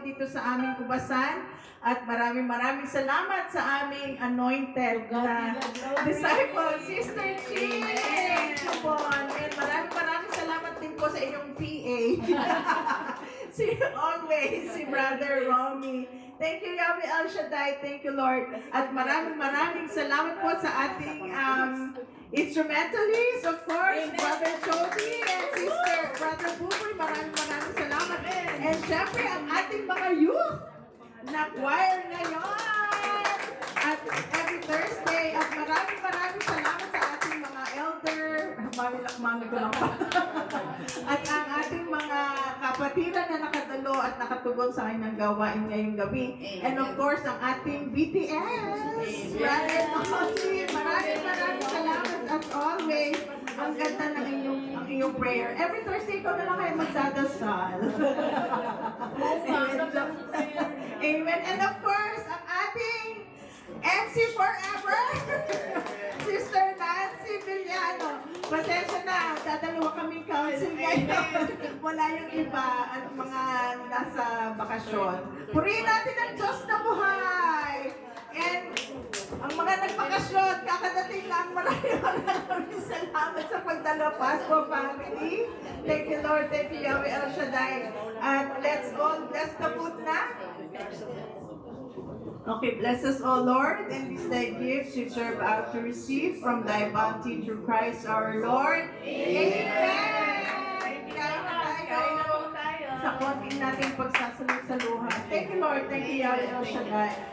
dito sa aming kubasan. At maraming salamat sa aming anointed na disciple, Sister Chi. Thank you po. And maraming salamat din po sa inyong PA. Always, si Brother Romy. Thank you, Yahweh El Shaddai. Thank you, Lord. At maraming salamat po sa ating instrumentalists, of course, Brother Jody and Sister Brother Buboy. Maraming salamat. And syempre, ang ating mga youth na choir ngayon. At every Thursday. At maraming salamat sa ating mga elder. Mami ko lang pa. At ang ating mga kapatiran na nakatulo at nakatugon sa kanyang gawain ngayong gabi. And of course, ang ating BTS. Brother Mosi, maraming salamat as always. Ang ganda ng iyong prayer. Every Thursday ko na lang kayo magdadasal. Amen. And of course, ang ating MC Forever, Sister Nancy Villano. Pasensya na, dadalawa kaming council ngayon. Wala yung iba at mga nasa bakasyon. Purihin natin ang Diyos na buhay. And ang mga nagbakasyon, kakadating lang, maraming salamat sa pagdalo, Pasco family. Thank you, Lord. Thank you, Yahweh El Shaddai. At let's all bless the food na. Okay, bless us, O Lord, and these thy gifts which are about to receive from thy bounty through Christ our Lord. Amen! Kaya na tayo sa konting nating pagsasalud-saluhan. Thank you, Lord. Thank you, Yahweh El Shaddai.